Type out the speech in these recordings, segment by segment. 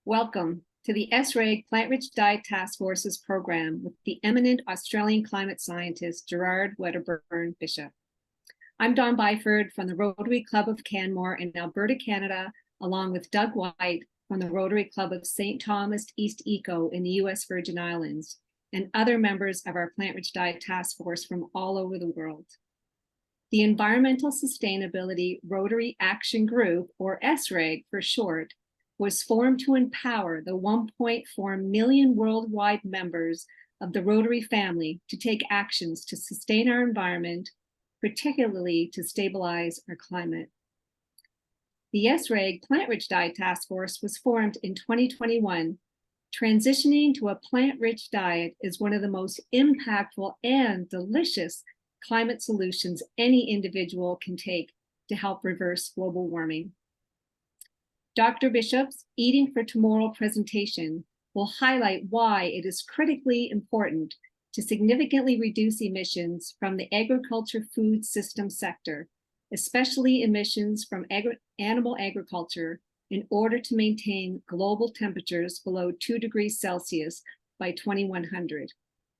Welcome to the SREG Plant-Rich Diet Task Forces program with the eminent Australian climate scientist Gerard Bisshop. I'm Dawn Byford from the Rotary Club of Canmore in Alberta, Canada, along with Doug White from the Rotary Club of St. Thomas East Eco in the U.S. Virgin Islands, and other members of our Plant-Rich Diet Task Force from all over the world. The Environmental Sustainability Rotary Action Group, or SREG for short, was formed to empower the 1.4 million worldwide members of the Rotary family to take actions to sustain our environment, particularly to stabilize our climate. The SREG Plant-Rich Diet Task Force was formed in 2021. Transitioning to a plant-rich diet is one of the most impactful and delicious climate solutions any individual can take to help reverse global warming. Dr. Bishop's Eating for Tomorrow presentation will highlight why it is critically important to significantly reduce emissions from the agriculture food system sector, especially emissions from animal agriculture, in order to maintain global temperatures below 2 degrees Celsius by 2100.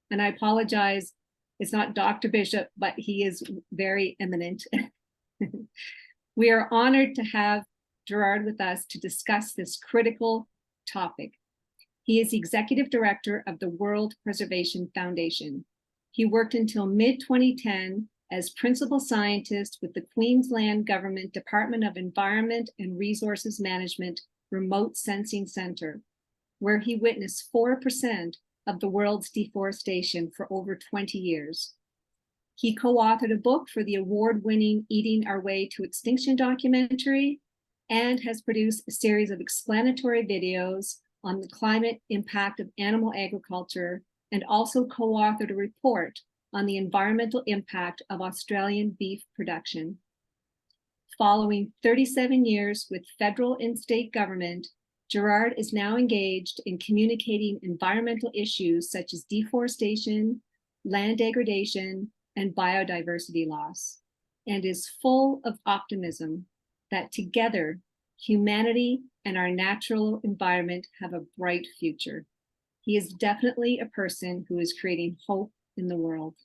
And I apologize, it's not Dr. Bishop, but he is very eminent. We are honored to have Gerard with us to discuss this critical topic. He is the Executive Director of the World Preservation Foundation. He worked until mid-2010 as Principal Scientist with the Queensland Government Department of Environment and Resources Management Remote Sensing Center, where he witnessed 4% of the world's deforestation for over 20 years. He co-authored a book for the award-winning Eating Our Way to Extinction documentary, and has produced a series of explanatory videos on the climate impact of animal agriculture, and also co-authored a report on the environmental impact of Australian beef production. Following 37 years with federal and state government, Gerard is now engaged in communicating environmental issues such as deforestation, land degradation, and biodiversity loss, and is full of optimism that together, humanity and our natural environment have a bright future. He is definitely a person who is creating hope in the world.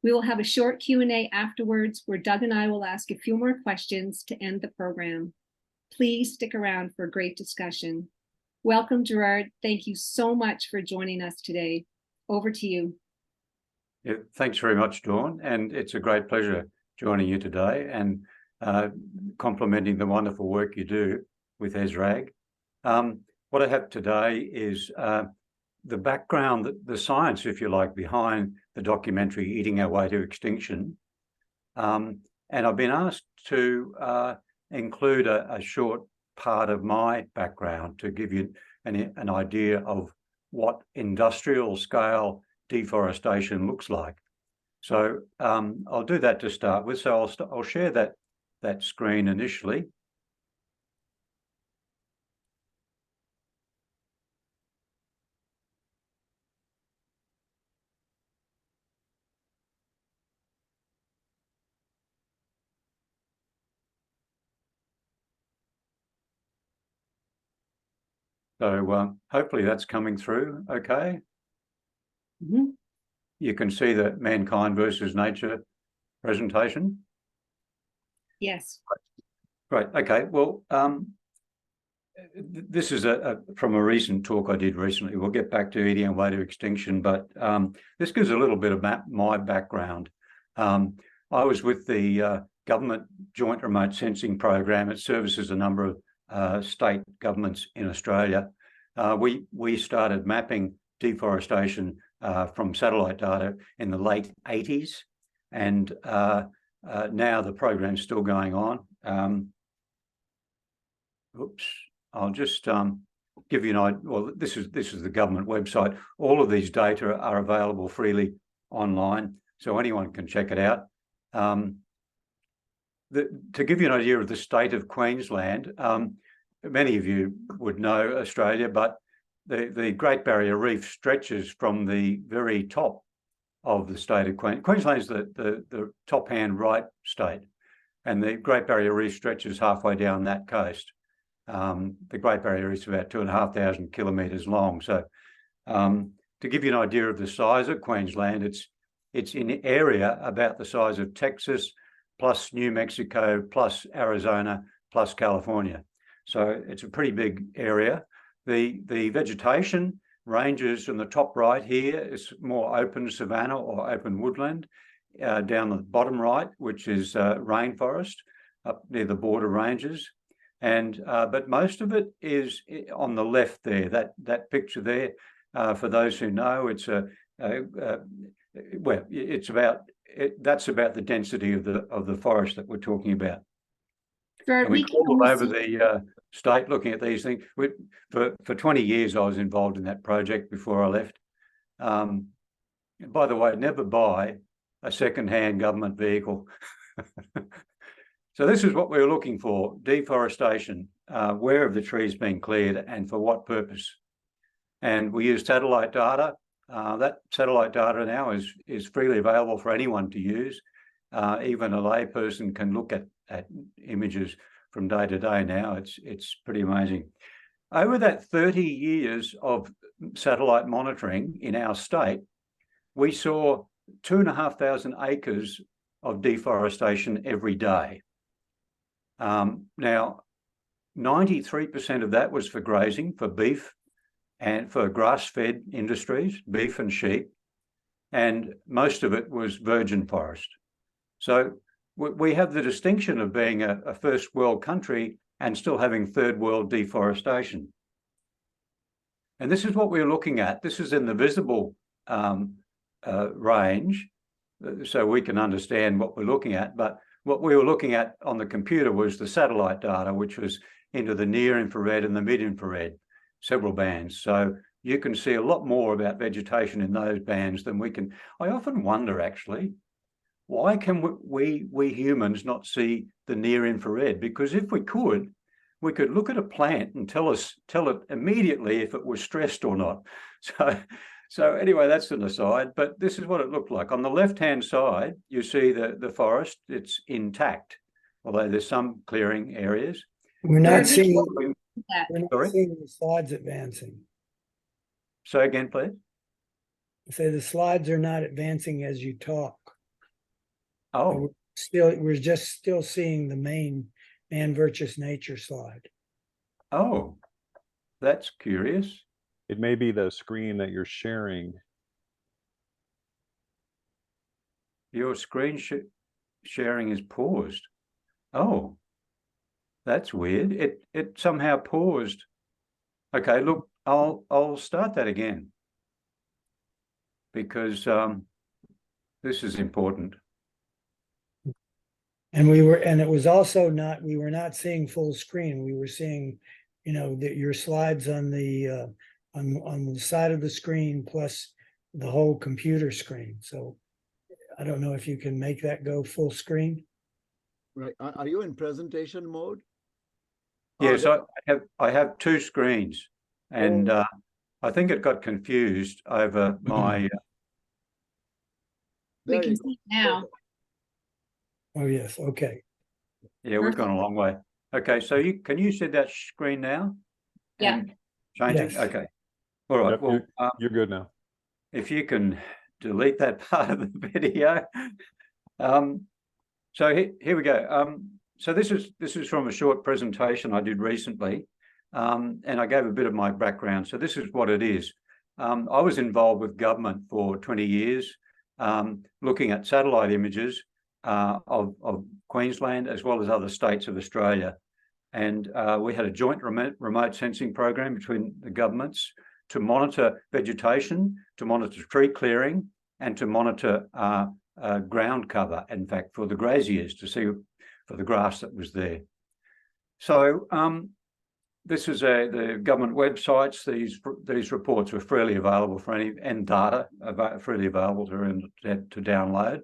We will have a short Q&A afterwards where Doug and I will ask a few more questions to end the program. Please stick around for a great discussion. Welcome, Gerard. Thank you so much for joining us today. Over to you. Yeah, thanks very much, Dawn. And it's a great pleasure joining you today and complimenting the wonderful work you do with SREG. What I have today is the background, the science, if you like, behind the documentary Eating Our Way to Extinction. And I've been asked to include a short part of my background to give you an idea of what industrial scale deforestation looks like. So I'll do that to start with. So I'll share that screen initially. So hopefully that's coming through okay. Mm-hmm. You can see the mankind versus nature presentation. Yes. Great. Okay. Well, this is from a recent talk I did recently. We'll get back to Eating Our Way to Extinction, but this gives a little bit of my background. I was with the government joint remote sensing program. It services a number of state governments in Australia. We started mapping deforestation from satellite data in the late 80s, and now the program's still going on. Oops, I'll just give you an idea. Well, this is the government website. All of these data are available freely online, so anyone can check it out. To give you an idea of the state of Queensland, many of you would know Australia, but the Great Barrier Reef stretches from the very top of the state of Queensland. Queensland is the top-hand right state, and the Great Barrier Reef stretches halfway down that coast. The Great Barrier Reef is about 2,500 kilometres long. So to give you an idea of the size of Queensland, it's in area about the size of Texas, plus New Mexico, plus Arizona, plus California. So it's a pretty big area. The vegetation ranges in the top right here is more open savanna or open woodland. Down the bottom right, which is rainforest up near the border ranges. And but most of it is on the left there, that picture there. For those who know, it's well, it's about that's about the density of the forest that we're talking about. Gerard, and we crawled all over the state looking at these things. For 20 years, I was involved in that project before I left. By the way, never buy a second-hand government vehicle. So this is what we were looking for: deforestation. Where have the trees been cleared and for what purpose? And we used satellite data. That satellite data now is freely available for anyone to use. Even a layperson can look at images from day to day now. It's pretty amazing. Over that 30 years of satellite monitoring in our state, we saw 2,500 acres of deforestation every day. Now, 93% of that was for grazing, for beef, and for grass-fed industries, beef and sheep, and most of it was virgin forest. So we have the distinction of being a first world country and still having third world deforestation. And this is what we're looking at. This is in the visible range, so we can understand what we're looking at. But what we were looking at on the computer was the satellite data, which was into the near infrared and the mid infrared, several bands. So you can see a lot more about vegetation in those bands than we can. I often wonder, actually, why can we humans not see the near infrared? Because if we could look at a plant and tell it immediately if it was stressed or not. So anyway, that's an aside, but this is what it looked like. On the left-hand side, you see the forest, it's intact, although there's some clearing areas. We're not seeing the slides advancing. Say again, please. Say the slides are not advancing as you talk. Oh, We're just still seeing the main Man versus Nature slide. oh, that's curious. It may be the screen that you're sharing. Your screen sharing is paused. Oh, that's weird. It somehow paused. Okay, look, I'll start that again because this is important. And it was also not, we were not seeing full screen. We were seeing, your slides on the side of the screen plus the whole computer screen. So I don't know if you can make that go full screen. Right. Are you in presentation mode? Yes, I have two screens, and I think it got confused over my. We can see it now. Oh, yes. Okay. Yeah, we've gone a long way. Okay, so can you see that screen now? Yeah. Change it? Yes. Okay. All right. Yep, well, you're good now. if you can delete that part of the video. So here we go. So this is from a short presentation I did recently, and I gave a bit of my background. So this is what it is. I was involved with government for 20 years, looking at satellite images of Queensland as well as other states of Australia. And we had a joint remote sensing program between the governments to monitor vegetation, to monitor tree clearing, and to monitor ground cover, in fact, for the graziers, to see for the grass that was there. So this is the government websites. These reports were freely available for and data freely available to download.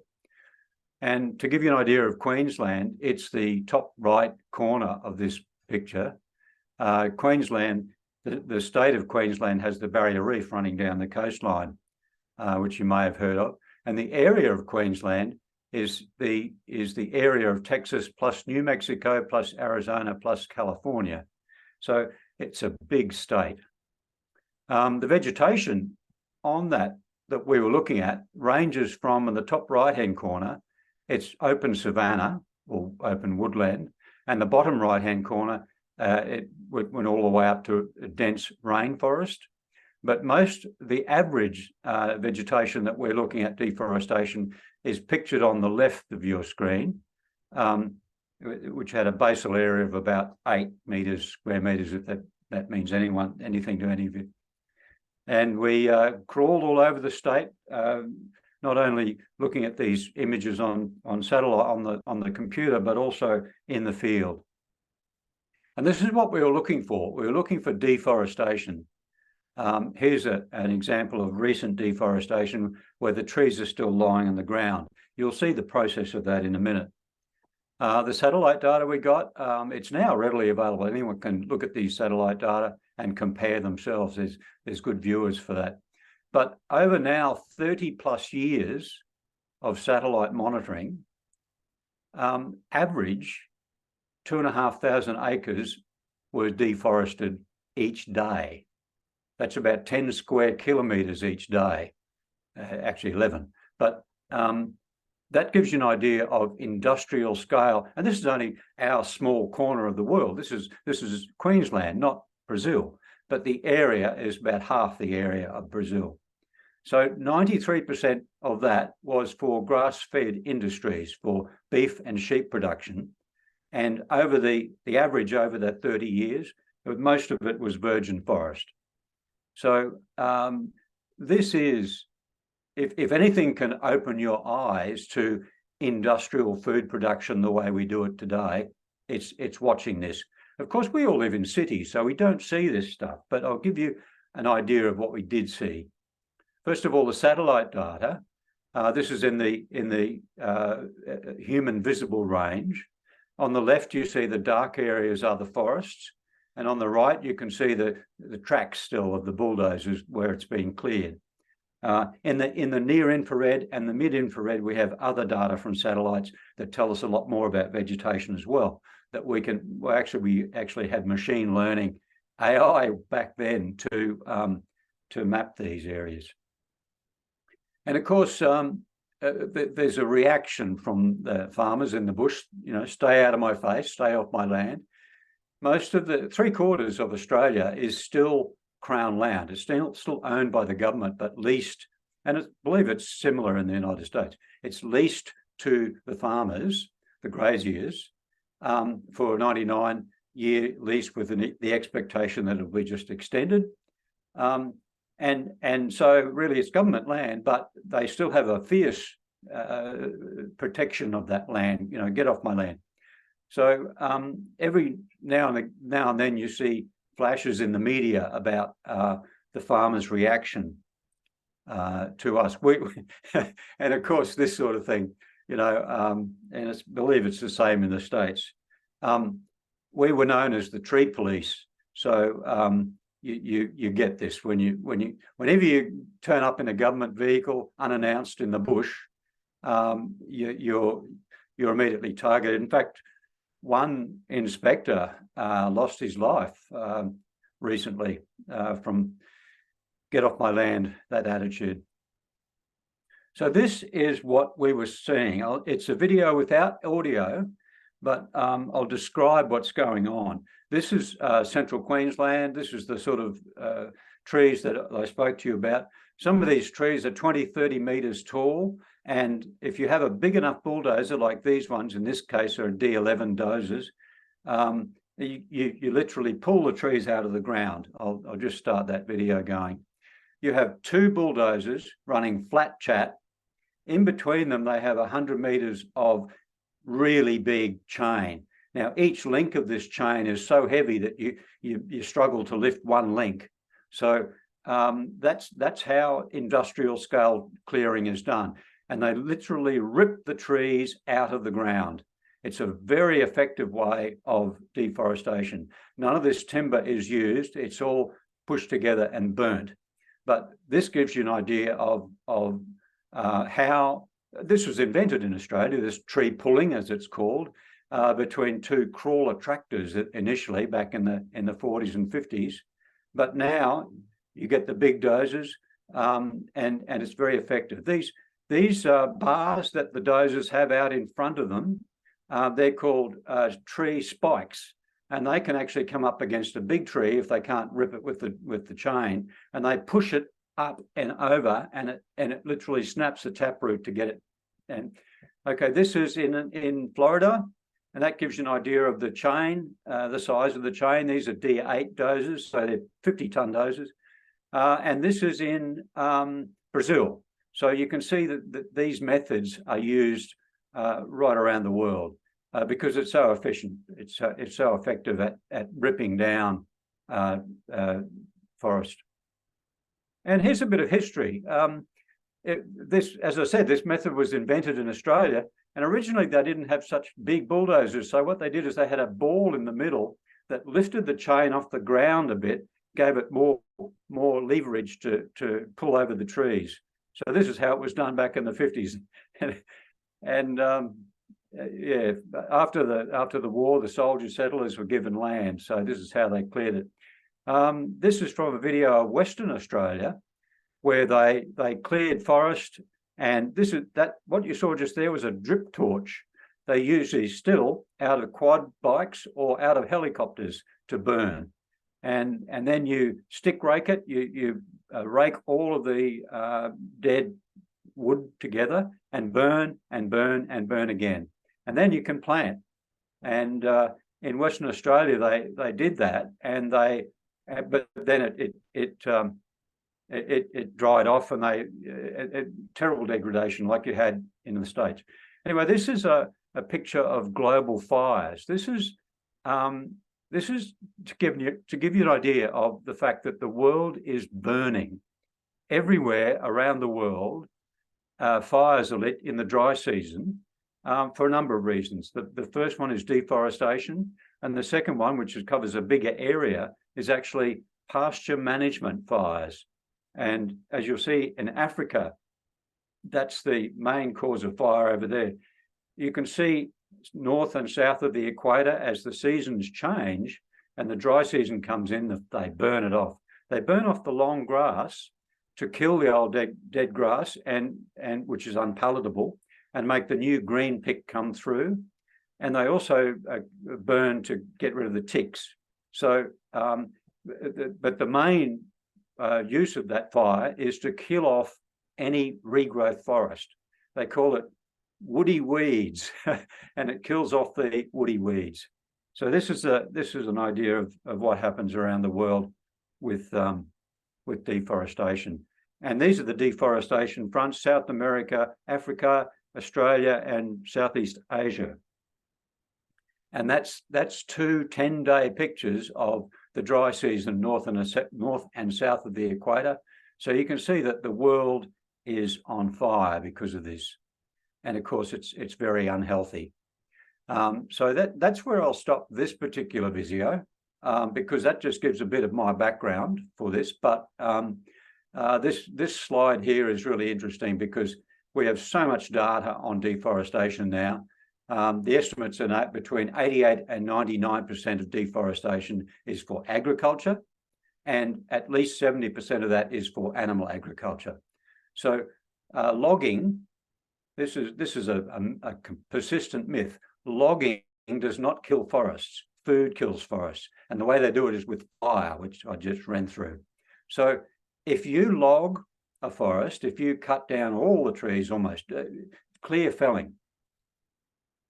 And to give you an idea of Queensland, it's the top right corner of this picture. Queensland, the state of Queensland has the Barrier Reef running down the coastline, which you may have heard of. And the area of Queensland is the area of Texas plus New Mexico plus Arizona plus California. So it's a big state. The vegetation on that we were looking at ranges from, in the top right-hand corner, it's open savanna or open woodland, and the bottom right-hand corner, it went all the way up to a dense rainforest. But the average vegetation that we're looking at, deforestation, is pictured on the left of your screen, which had a basal area of about 8 square meters, if that means anything to any of you. And we crawled all over the state, not only looking at these images on satellite on the computer, but also in the field. And this is what we were looking for. We were looking for deforestation. Here's an example of recent deforestation where the trees are still lying on the ground. You'll see the process of that in a minute. The satellite data we got, it's now readily available. Anyone can look at these satellite data and compare themselves. There's good viewers for that. But over now 30 plus years of satellite monitoring, average 2,500 acres were deforested each day. That's about 10 square kilometres each day, actually 11. But that gives you an idea of industrial scale. And this is only our small corner of the world. This is Queensland, not Brazil, but the area is about half the area of Brazil. So 93% of that was for grass-fed industries, for beef and sheep production. And over the average over that 30 years, most of it was virgin forest. So this is, if anything can open your eyes to industrial food production the way we do it today, it's watching this. Of course, we all live in cities, so we don't see this stuff, but I'll give you an idea of what we did see. First of all, the satellite data. This is in the human visible range. On the left, you see the dark areas are the forests. And on the right, you can see the tracks still of the bulldozers where it's being cleared. In the near infrared and the mid infrared, we have other data from satellites that tell us a lot more about vegetation as well. That we actually had machine learning AI back then to map these areas. And of course, there's a reaction from the farmers in the bush. You know, stay out of my face, stay off my land. Most of the 3/4 of Australia is still Crown land. It's still owned by the government, but leased, and I believe it's similar in the United States. It's leased to the farmers, the graziers, for a 99-year lease with the expectation that it'll be just extended. And so really it's government land, but they still have a fierce protection of that land. You know, get off my land. So every now and then you see flashes in the media about the farmers' reaction to us. And of course, this sort of thing, you know, and I believe it's the same in the States. We were known as the tree police. So you get this whenever you turn up in a government vehicle unannounced in the bush, you're immediately targeted. In fact, one inspector lost his life recently from get off my land, that attitude. So this is what we were seeing. It's a video without audio, but I'll describe what's going on. This is central Queensland. This is the sort of trees that I spoke to you about. Some of these trees are 20, 30 meters tall. And if you have a big enough bulldozer like these ones, in this case are D11 dozers, you literally pull the trees out of the ground. I'll just start that video going. You have 2 bulldozers running flat chat. In between them, they have 100 meters of really big chain. Now, each link of this chain is so heavy that you struggle to lift one link. So that's how industrial scale clearing is done. And they literally rip the trees out of the ground. It's a very effective way of deforestation. None of this timber is used. It's all pushed together and burnt. But this gives you an idea of how this was invented in Australia, this tree pulling, as it's called. between two crawler tractors initially back in the 40s and 50s, but now you get the big dozers, and it's very effective. These bars that the dozers have out in front of them, they're called tree spikes, and they can actually come up against a big tree if they can't rip it with the chain, and they push it up and over, and it literally snaps the taproot to get it. And okay, this is in Florida, and that gives you an idea of the chain, the size of the chain. These are D8 dozers, so they're 50-ton dozers. And this is in Brazil. So you can see that these methods are used right around the world because it's so efficient. It's so effective at ripping down forest. And here's a bit of history. As I said, this method was invented in Australia, and originally they didn't have such big bulldozers. So what they did is they had a ball in the middle that lifted the chain off the ground a bit, gave it more leverage to pull over the trees. So this is how it was done back in the 50s. And yeah, after the war, the soldier settlers were given land. So this is how they cleared it. This is from a video of Western Australia, where they cleared forest, and what you saw just there was a drip torch. They use these still out of quad bikes or out of helicopters to burn, and then you stick rake it. You rake all of the dead wood together and burn and burn and burn again, and then you can plant. And in Western Australia, they did that, and but then it dried off, and terrible degradation like you had in the States. Anyway, this is a picture of global fires. This is to give you an idea of the fact that the world is burning everywhere around the world. Fires are lit in the dry season for a number of reasons. The first one is deforestation, and the second one, which covers a bigger area, is actually pasture management fires. And as you'll see in Africa, that's the main cause of fire over there. You can see north and south of the equator, as the seasons change and the dry season comes in, they burn it off. They burn off the long grass to kill the old dead grass, and which is unpalatable, and make the new green pick come through. And they also burn to get rid of the ticks. So, but the main use of that fire is to kill off any regrowth forest. They call it woody weeds, and it kills off the woody weeds. So this is an idea of what happens around the world with deforestation. And these are the deforestation fronts: South America, Africa, Australia, and Southeast Asia. And that's 2 10-day pictures of the dry season north and south of the equator. So you can see that the world is on fire because of this. And of course, it's very unhealthy. So that's where I'll stop this particular video, because that just gives a bit of my background for this. But this slide here is really interesting because we have so much data on deforestation now. The estimates are that between 88 and 99% of deforestation is for agriculture, and at least 70% of that is for animal agriculture. So logging, this is a persistent myth. Logging does not kill forests. Food kills forests, and the way they do it is with fire, which I just ran through. So if you log a forest, if you cut down all the trees, almost clear felling,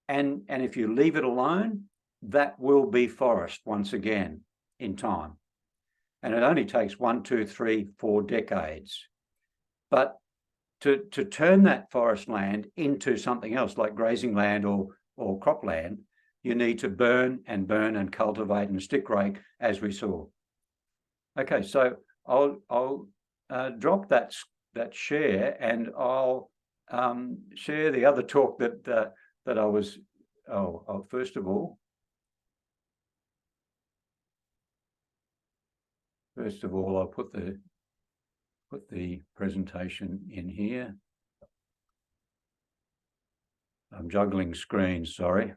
and if you leave it alone, that will be forest once again in time. And it only takes 1, 2, 3, 4 decades. But to turn that forest land into something else like grazing land or cropland, you need to burn and cultivate and stick rake, as we saw. Okay, so I'll drop that share, and I'll share the other talk that I was. First of all, I'll put the presentation in here. I'm juggling screens, sorry.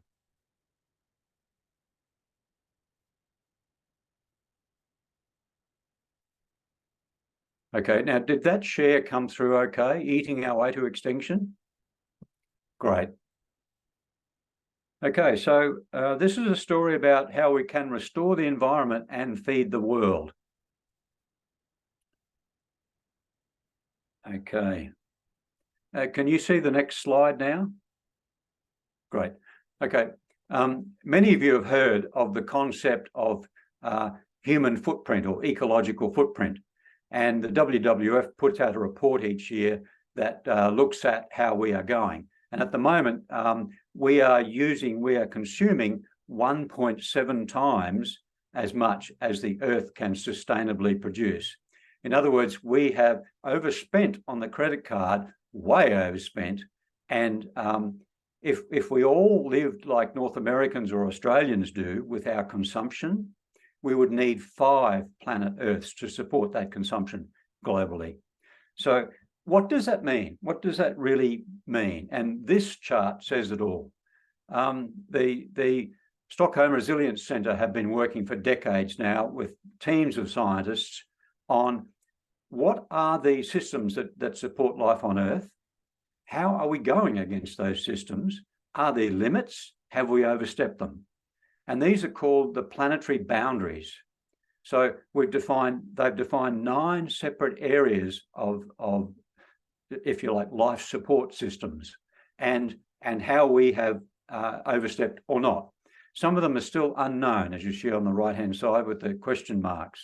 Okay, now did that share come through okay, eating our way to extinction? Great. Okay, so this is a story about how we can restore the environment and feed the world. Okay. Can you see the next slide now? Great. Okay. Many of you have heard of the concept of human footprint or ecological footprint. And the WWF puts out a report each year that looks at how we are going. And at the moment, we are consuming 1.7 times as much as the Earth can sustainably produce. In other words, we have overspent on the credit card, way overspent. And if we all lived like North Americans or Australians do with our consumption, we would need 5 planet Earths to support that consumption globally. So what does that mean? What does that really mean? And this chart says it all. The Stockholm Resilience Centre have been working for decades now with teams of scientists on what are the systems that support life on Earth? How are we going against those systems? Are there limits? Have we overstepped them? And these are called the planetary boundaries. So they've defined 9 separate areas of, if you like, life support systems and how we have overstepped or not. Some of them are still unknown, as you see on the right-hand side with the question marks.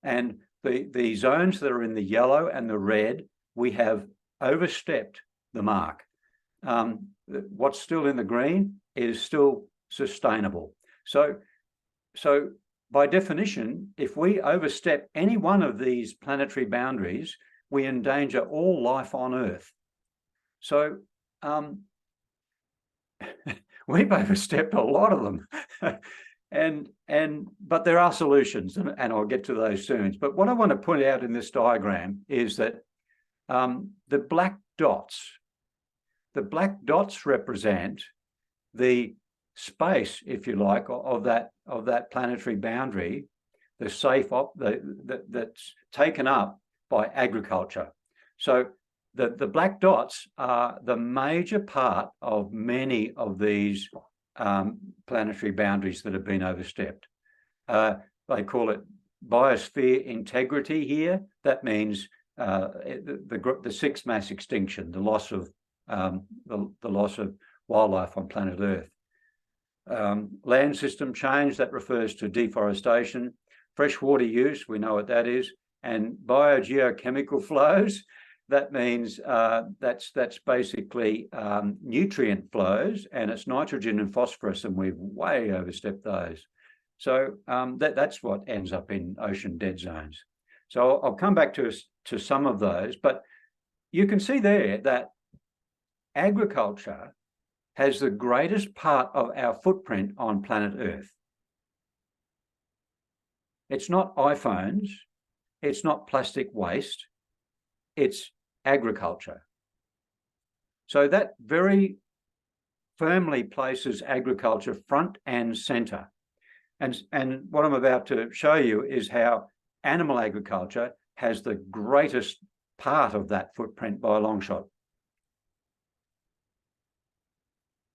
And the zones that are in the yellow and the red, we have overstepped the mark. What's still in the green is still sustainable. So by definition, if we overstep any one of these planetary boundaries, we endanger all life on Earth. So we've overstepped a lot of them. But there are solutions, and I'll get to those soon. But what I want to point out in this diagram is that the black dots represent the space, if you like, of that planetary boundary, the safe that's taken up by agriculture. So the black dots are the major part of many of these planetary boundaries that have been overstepped. They call it biosphere integrity here. That means the sixth mass extinction, the loss of wildlife on planet Earth. Land system change, that refers to deforestation. Freshwater use, we know what that is. And biogeochemical flows, that means that's basically nutrient flows, and it's nitrogen and phosphorus, and we've way overstepped those. So that's what ends up in ocean dead zones. So I'll come back to some of those, but you can see there that agriculture has the greatest part of our footprint on planet Earth. It's not iPhones, it's not plastic waste, it's agriculture. So that very firmly places agriculture front and center. And what I'm about to show you is how animal agriculture has the greatest part of that footprint by a long shot.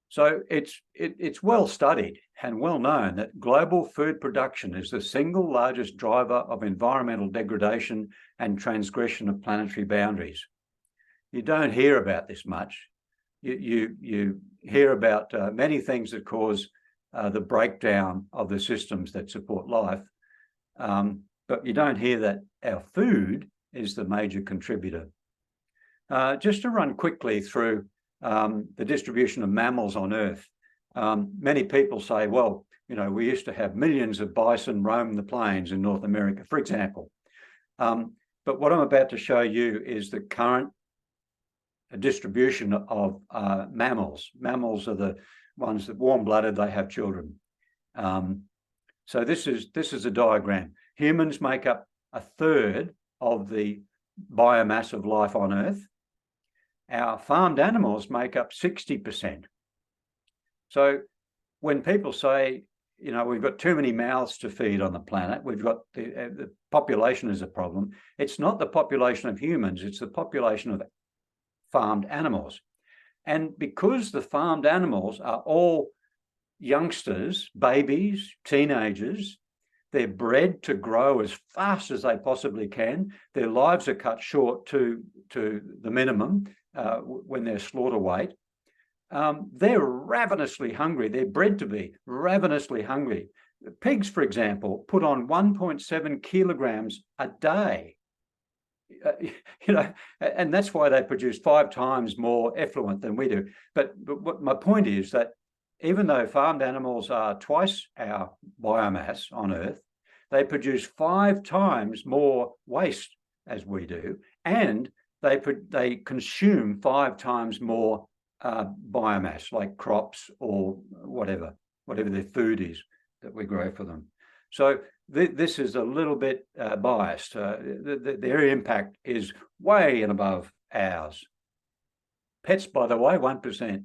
So it's well studied and well known that global food production is the single largest driver of environmental degradation and transgression of planetary boundaries. You don't hear about this much. You hear about many things that cause the breakdown of the systems that support life, but you don't hear that our food is the major contributor. Just to run quickly through the distribution of mammals on Earth. Many people say, well, you know, we used to have millions of bison roam the plains in North America, for example. But what I'm about to show you is the current distribution of mammals. Mammals are the ones that warm-blooded, they have children. So this is a diagram. Humans make up 1/3 of the biomass of life on Earth. Our farmed animals make up 60%. So when people say, we've got too many mouths to feed on the planet. We've got the population is a problem. It's not the population of humans, it's the population of farmed animals. And because the farmed animals are all youngsters, babies, teenagers, they're bred to grow as fast as they possibly can. Their lives are cut short to the minimum when they're slaughter weight. They're ravenously hungry. They're bred to be ravenously hungry. Pigs, for example, put on 1.7 kilograms a day. And that's why they produce 5 times more effluent than we do. But what my point is that even though farmed animals are twice our biomass on Earth, they produce 5 times more waste as we do, and they consume 5 times more biomass, like crops or whatever their food is that we grow for them. So this is a little bit biased. Their impact is way and above ours. Pets, by the way, 1%.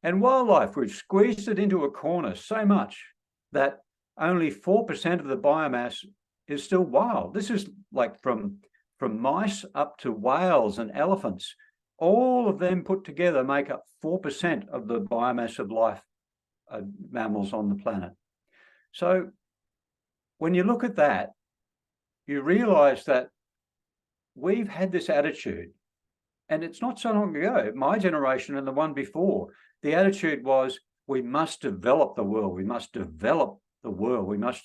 And wildlife, we've squeezed it into a corner so much that only 4% of the biomass is still wild. This is like from mice up to whales and elephants. All of them put together make up 4% of the biomass of life, mammals on the planet. So when you look at that, you realize that we've had this attitude, and it's not so long ago, my generation and the one before, the attitude was, we must develop the world. We must develop the world. We must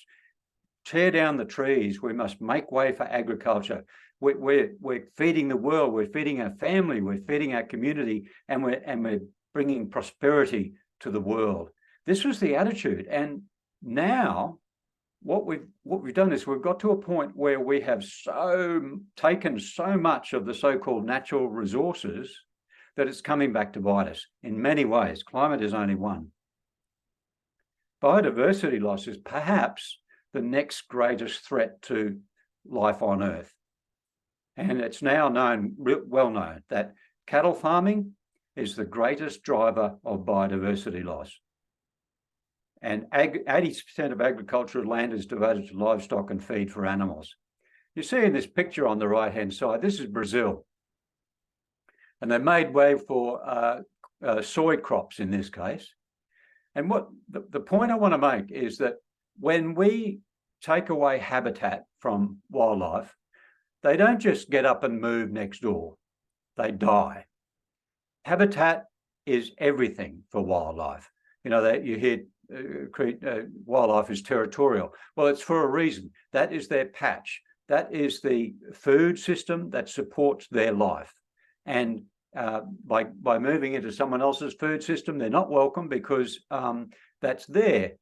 tear down the trees. We must make way for agriculture. We're feeding the world. We're feeding our family. We're feeding our community, and we're bringing prosperity to the world. This was the attitude. And now what we've done is we've got to a point where we have taken so much of the so-called natural resources that it's coming back to bite us in many ways. Climate is only one. Biodiversity loss is perhaps the next greatest threat to life on Earth. And it's now well known that cattle farming is the greatest driver of biodiversity loss. And 80% of agricultural land is devoted to livestock and feed for animals. You see in this picture on the right-hand side, this is Brazil. And they made way for soy crops in this case. And what the point I want to make is that when we take away habitat from wildlife, they don't just get up and move next door, they die. Habitat is everything for wildlife. That you hear wildlife is territorial. Well, it's for a reason. That is their patch. That is the food system that supports their life. And by moving into someone else's food system, they're not welcome because that's their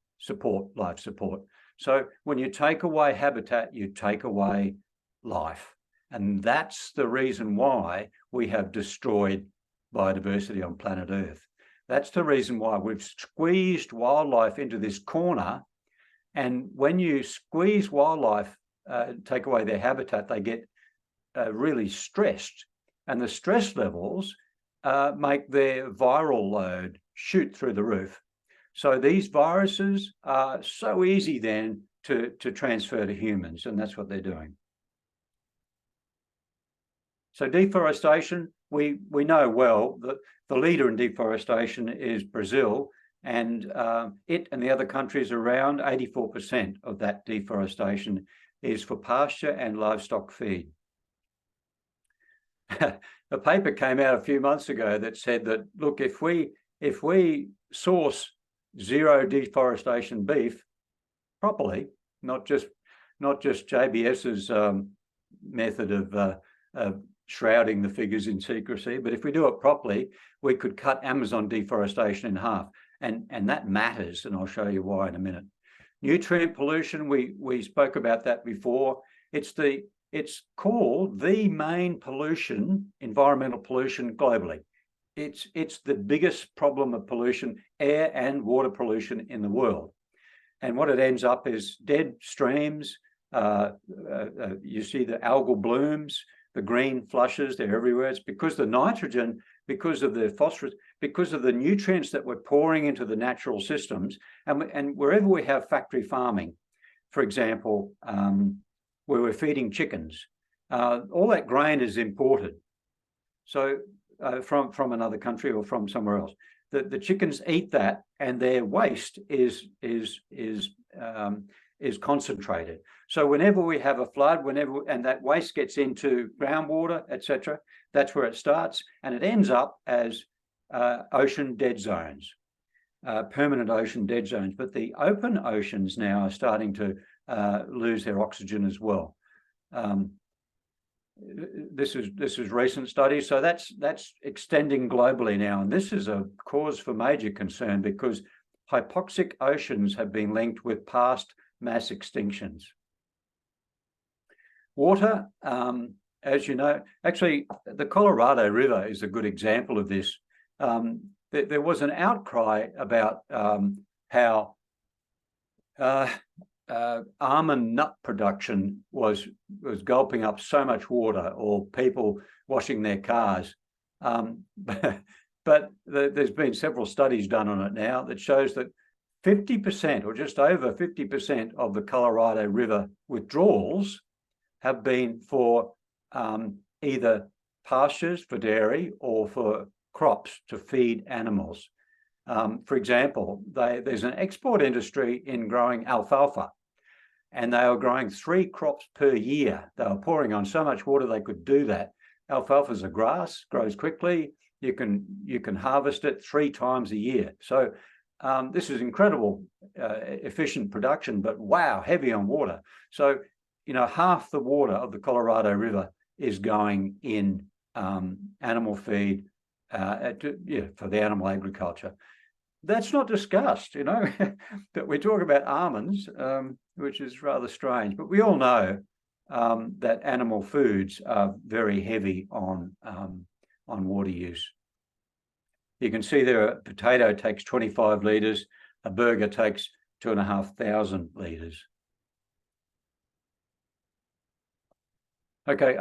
life support. So when you take away habitat, you take away life. And that's the reason why we have destroyed biodiversity on planet Earth. That's the reason why we've squeezed wildlife into this corner. And when you squeeze wildlife, take away their habitat, they get really stressed. And the stress levels make their viral load shoot through the roof. So these viruses are so easy then to transfer to humans, and that's what they're doing. So deforestation, we know well that the leader in deforestation is Brazil, and it and the other countries around, 84% of that deforestation is for pasture and livestock feed. A paper came out a few months ago that said that, look, if we source zero deforestation beef properly, not just JBS's method of shrouding the figures in secrecy, but if we do it properly, we could cut Amazon deforestation in half, and that matters, and I'll show you why in a minute. Nutrient pollution, we spoke about that before. It's called the main pollution, environmental pollution globally. It's the biggest problem of pollution, air and water pollution in the world. And what it ends up is dead streams. You see the algal blooms. the green flushes, they're everywhere. It's because the nitrogen, because of the phosphorus, because of the nutrients that we're pouring into the natural systems, and wherever we have factory farming, for example, where we're feeding chickens, all that grain is imported. So from another country or from somewhere else. The chickens eat that, and their waste is concentrated. So whenever we have a flood, and that waste gets into groundwater, etc., that's where it starts, and it ends up as ocean dead zones, permanent ocean dead zones. But the open oceans now are starting to lose their oxygen as well. This is recent studies, so that's extending globally now, and this is a cause for major concern because hypoxic oceans have been linked with past mass extinctions. Water, as you know, actually the Colorado River is a good example of this. There was an outcry about how almond nut production was gulping up so much water, or people washing their cars. But there's been several studies done on it now that shows that 50% or just over 50% of the Colorado River withdrawals have been for either pastures for dairy or for crops to feed animals. For example, there's an export industry in growing alfalfa, and they are growing 3 crops per year. They were pouring on so much water they could do that. Alfalfa is a grass, grows quickly. You can harvest it 3 times a year. So this is incredible, efficient production, but wow, heavy on water. So, you know, half the water of the Colorado River is going in animal feed for the animal agriculture. That's not discussed, you know, that we talk about almonds, which is rather strange, but we all know that animal foods are very heavy on water use. You can see there a potato takes 25 litres, a burger takes 2,500 litres. Okay,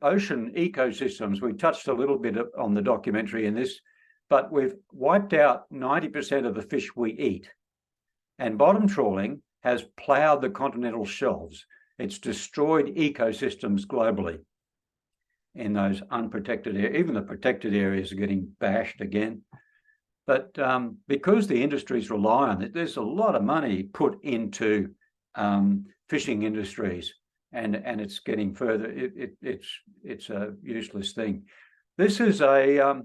ocean ecosystems, we touched a little bit on the documentary in this, but we've wiped out 90% of the fish we eat. And bottom trawling has ploughed the continental shelves. It's destroyed ecosystems globally in those unprotected areas. Even the protected areas are getting bashed again. But because the industries rely on it, there's a lot of money put into fishing industries, and it's getting further. It's a useless thing. This is a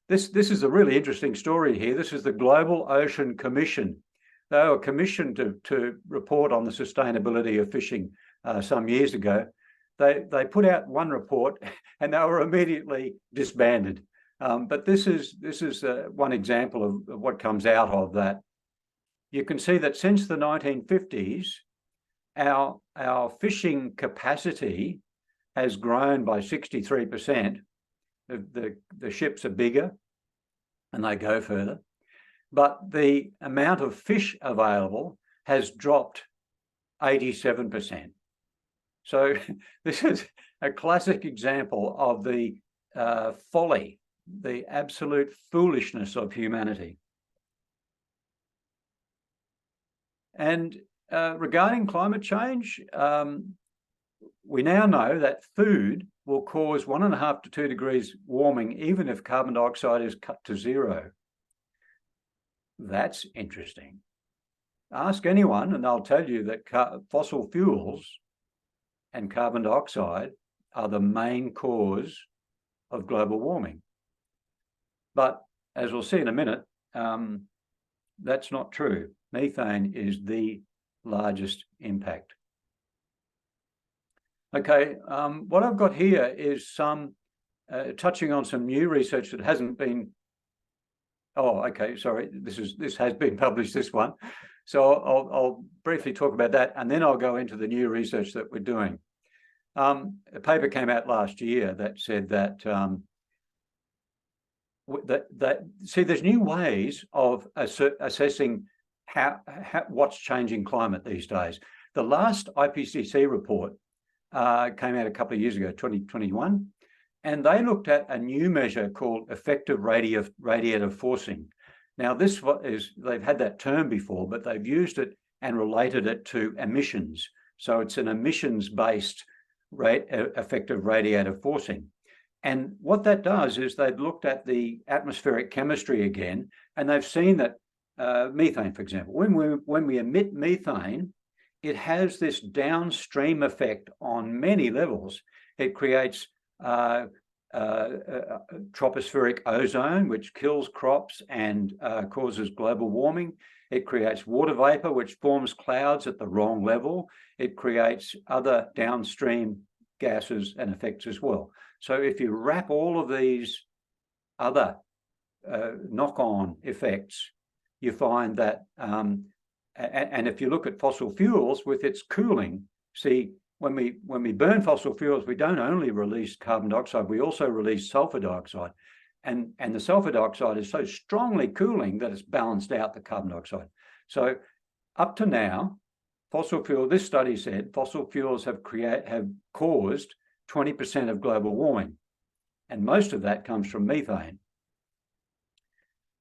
this is a really interesting story here. This is the Global Ocean Commission. They were commissioned to report on the sustainability of fishing some years ago. They put out one report and they were immediately disbanded. But this is one example of what comes out of that. You can see that since the 1950s, our fishing capacity has grown by 63%. The ships are bigger and they go further, but the amount of fish available has dropped 87%. So this is a classic example of the folly, the absolute foolishness of humanity. And regarding climate change, we now know that food will cause 1.5 to 2 degrees warming, even if carbon dioxide is cut to 0. That's interesting. Ask anyone and they'll tell you that fossil fuels and carbon dioxide are the main cause of global warming. But as we'll see in a minute, that's not true. Methane is the largest impact. Okay, what I've got here is some touching on some new research that hasn't been. Oh, okay, sorry. This has been published, this one. So I'll briefly talk about that, and then I'll go into the new research that we're doing. A paper came out last year that said that there's new ways of assessing what's changing climate these days. The last IPCC report came out a couple of years ago, 2021, and they looked at a new measure called effective radiative forcing. Now, they've had that term before, but they've used it and related it to emissions. So it's an emissions-based effective radiative forcing. And what that does is they've looked at the atmospheric chemistry again, and they've seen that methane, for example, when we emit methane, it has this downstream effect on many levels. It creates tropospheric ozone, which kills crops and causes global warming. It creates water vapor, which forms clouds at the wrong level. It creates other downstream gases and effects as well. So if you wrap all of these other knock-on effects, you find that, and if you look at fossil fuels with its cooling, see, when we burn fossil fuels, we don't only release carbon dioxide, we also release sulfur dioxide. And the sulfur dioxide is so strongly cooling that it's balanced out the carbon dioxide. So up to now, this study said fossil fuels have caused 20% of global warming, and most of that comes from methane.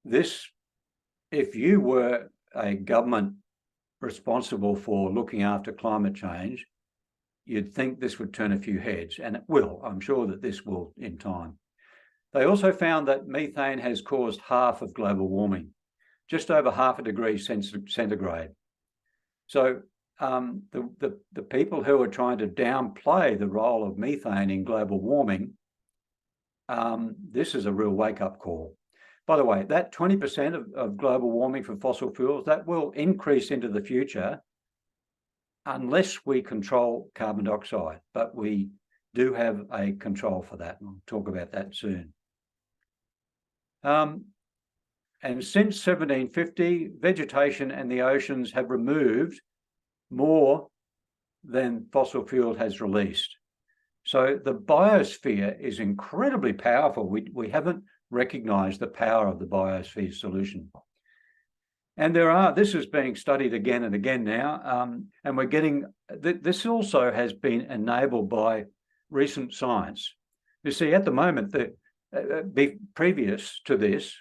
If you were a government responsible for looking after climate change, you'd think this would turn a few heads, and it will. I'm sure that this will in time. They also found that methane has caused half of global warming, just over 0.5 degrees centigrade. So the people who are trying to downplay the role of methane in global warming, this is a real wake-up call. By the way, that 20% of global warming from fossil fuels, that will increase into the future unless we control carbon dioxide, but we do have a control for that, and I'll talk about that soon. And since 1750, vegetation and the oceans have removed more than fossil fuel has released. So the biosphere is incredibly powerful. We haven't recognized the power of the biosphere solution. And this is being studied again and again now, and we're getting, this also has been enabled by recent science. You see, at the moment, previous to this,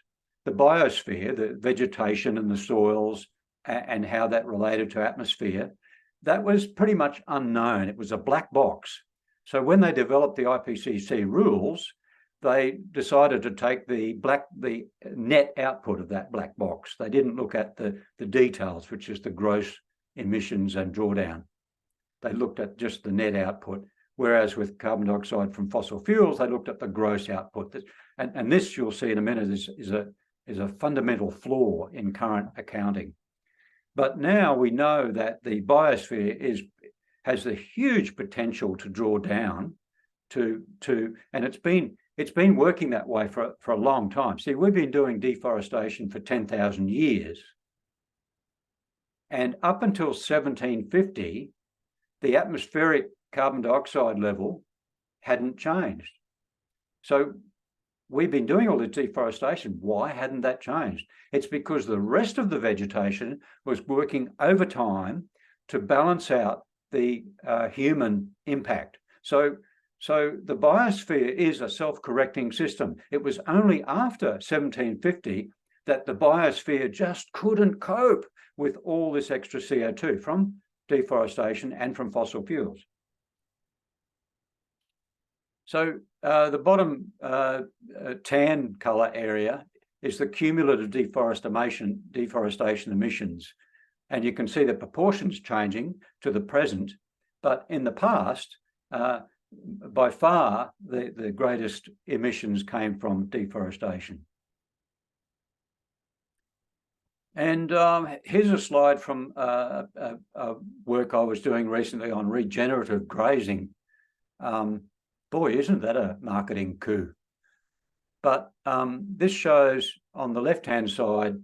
the biosphere, the vegetation and the soils and how that related to atmosphere, that was pretty much unknown. It was a black box. So when they developed the IPCC rules, they decided to take the net output of that black box. They didn't look at the details, which is the gross emissions and drawdown. They looked at just the net output, whereas with carbon dioxide from fossil fuels, they looked at the gross output. And this, you'll see in a minute, is a fundamental flaw in current accounting. But now we know that the biosphere has a huge potential to draw down and it's been working that way for a long time. See, we've been doing deforestation for 10,000 years. And up until 1750, the atmospheric carbon dioxide level hadn't changed. So we've been doing all the deforestation. Why hadn't that changed? It's because the rest of the vegetation was working overtime to balance out the human impact. So the biosphere is a self-correcting system. It was only after 1750 that the biosphere just couldn't cope with all this extra CO2 from deforestation and from fossil fuels. So the bottom tan color area is the cumulative deforestation emissions. And you can see the proportions changing to the present, but in the past, by far, the greatest emissions came from deforestation. And here's a slide from a work I was doing recently on regenerative grazing. Boy, isn't that a marketing coup? But this shows on the left-hand side,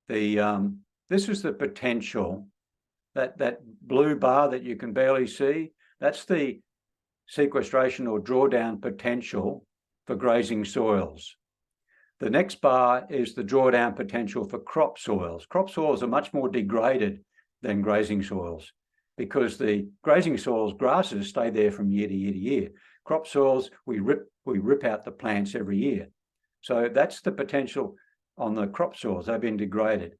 this is the potential, that blue bar that you can barely see, that's the sequestration or drawdown potential for grazing soils. The next bar is the drawdown potential for crop soils. Crop soils are much more degraded than grazing soils. because the grazing soils, grasses, stay there from year to year to year. Crop soils, we rip out the plants every year. So that's the potential on the crop soils. They've been degraded.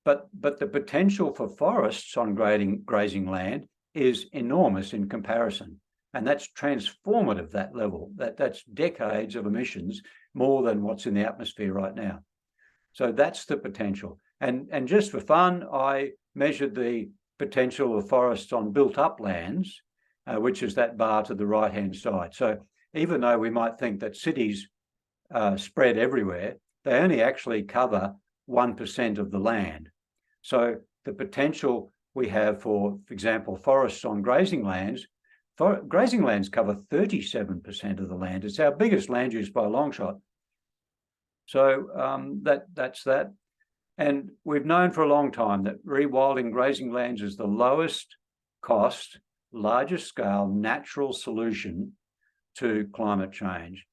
But the potential for forests on grazing land is enormous in comparison. And that's transformative, that level. That's decades of emissions, more than what's in the atmosphere right now. So that's the potential. And just for fun, I measured the potential of forests on built-up lands, which is that bar to the right-hand side. So even though we might think that cities spread everywhere, they only actually cover 1% of the land. So the potential we have for example, forests on grazing lands, grazing lands cover 37% of the land. It's our biggest land use by a long shot. So that's that. And we've known for a long time that rewilding grazing lands is the lowest cost, largest scale natural solution to climate change.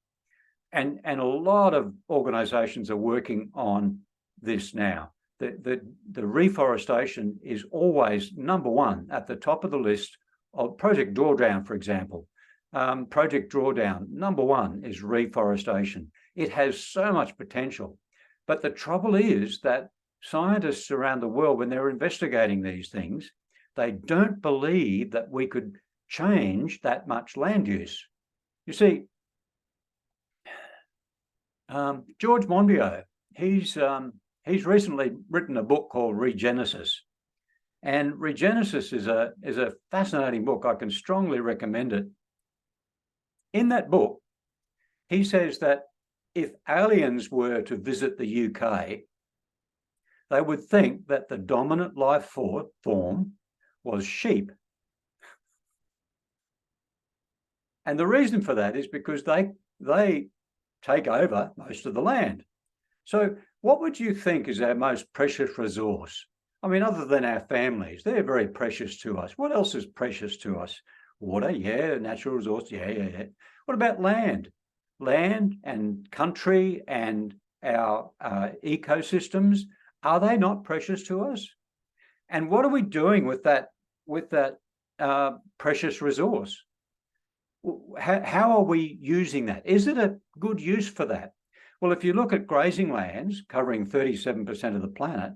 And a lot of organisations are working on this now. The reforestation is always number one at the top of the list of Project Drawdown, for example. Project Drawdown, number one is reforestation. It has so much potential. But the trouble is that scientists around the world, when they're investigating these things, they don't believe that we could change that much land use. You see, George Monbiot, he's recently written a book called Regenesis. And Regenesis is a fascinating book. I can strongly recommend it. In that book, he says that if aliens were to visit the UK, they would think that the dominant life form was sheep. And the reason for that is because they take over most of the land. So what would you think is our most precious resource? I mean, other than our families, they're very precious to us. What else is precious to us? Water, yeah. Natural resource, yeah. What about land? Land and country and our ecosystems, are they not precious to us? And what are we doing with that precious resource? How are we using that? Is it a good use for that? Well, if you look at grazing lands covering 37% of the planet,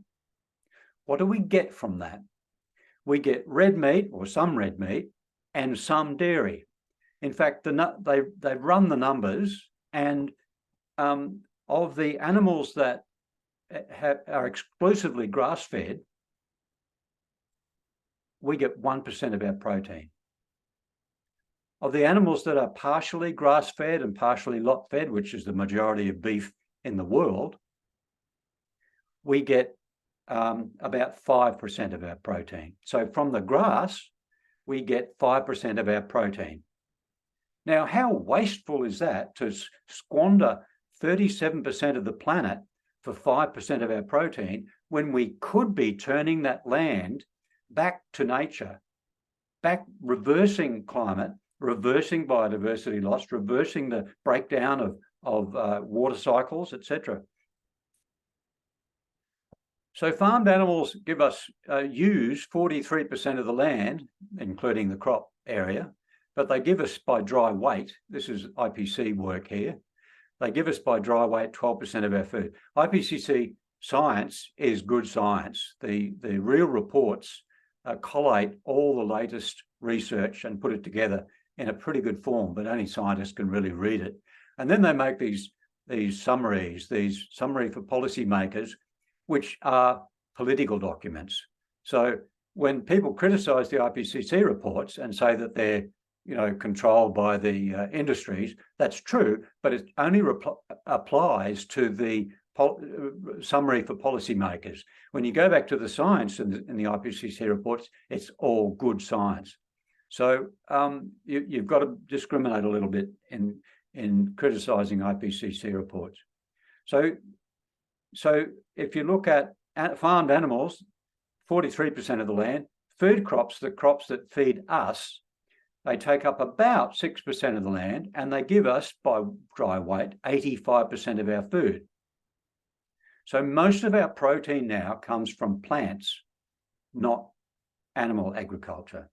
what do we get from that? We get red meat, or some red meat, and some dairy. In fact, they've run the numbers, and of the animals that are exclusively grass-fed, we get 1% of our protein. Of the animals that are partially grass-fed and partially lot-fed, which is the majority of beef in the world, we get about 5% of our protein. So from the grass, we get 5% of our protein. Now, how wasteful is that to squander 37% of the planet for 5% of our protein when we could be turning that land back to nature, back reversing climate, reversing biodiversity loss, reversing the breakdown of water cycles, etc. So farmed animals give us, use 43% of the land, including the crop area, but they give us by dry weight, this is IPC work here, they give us by dry weight 12% of our food. IPCC science is good science. The real reports collate all the latest research and put it together in a pretty good form, but only scientists can really read it. And then they make these summaries, these summary for policymakers, which are political documents. So when people criticize the IPCC reports and say that they're controlled by the industries, that's true, but it only applies to the summary for policymakers. When you go back to the science in the IPCC reports, it's all good science. So you've got to discriminate a little bit in criticizing IPCC reports. So if you look at farmed animals, 43% of the land, food crops, the crops that feed us, they take up about 6% of the land, and they give us, by dry weight, 85% of our food. So most of our protein now comes from plants, not animal agriculture.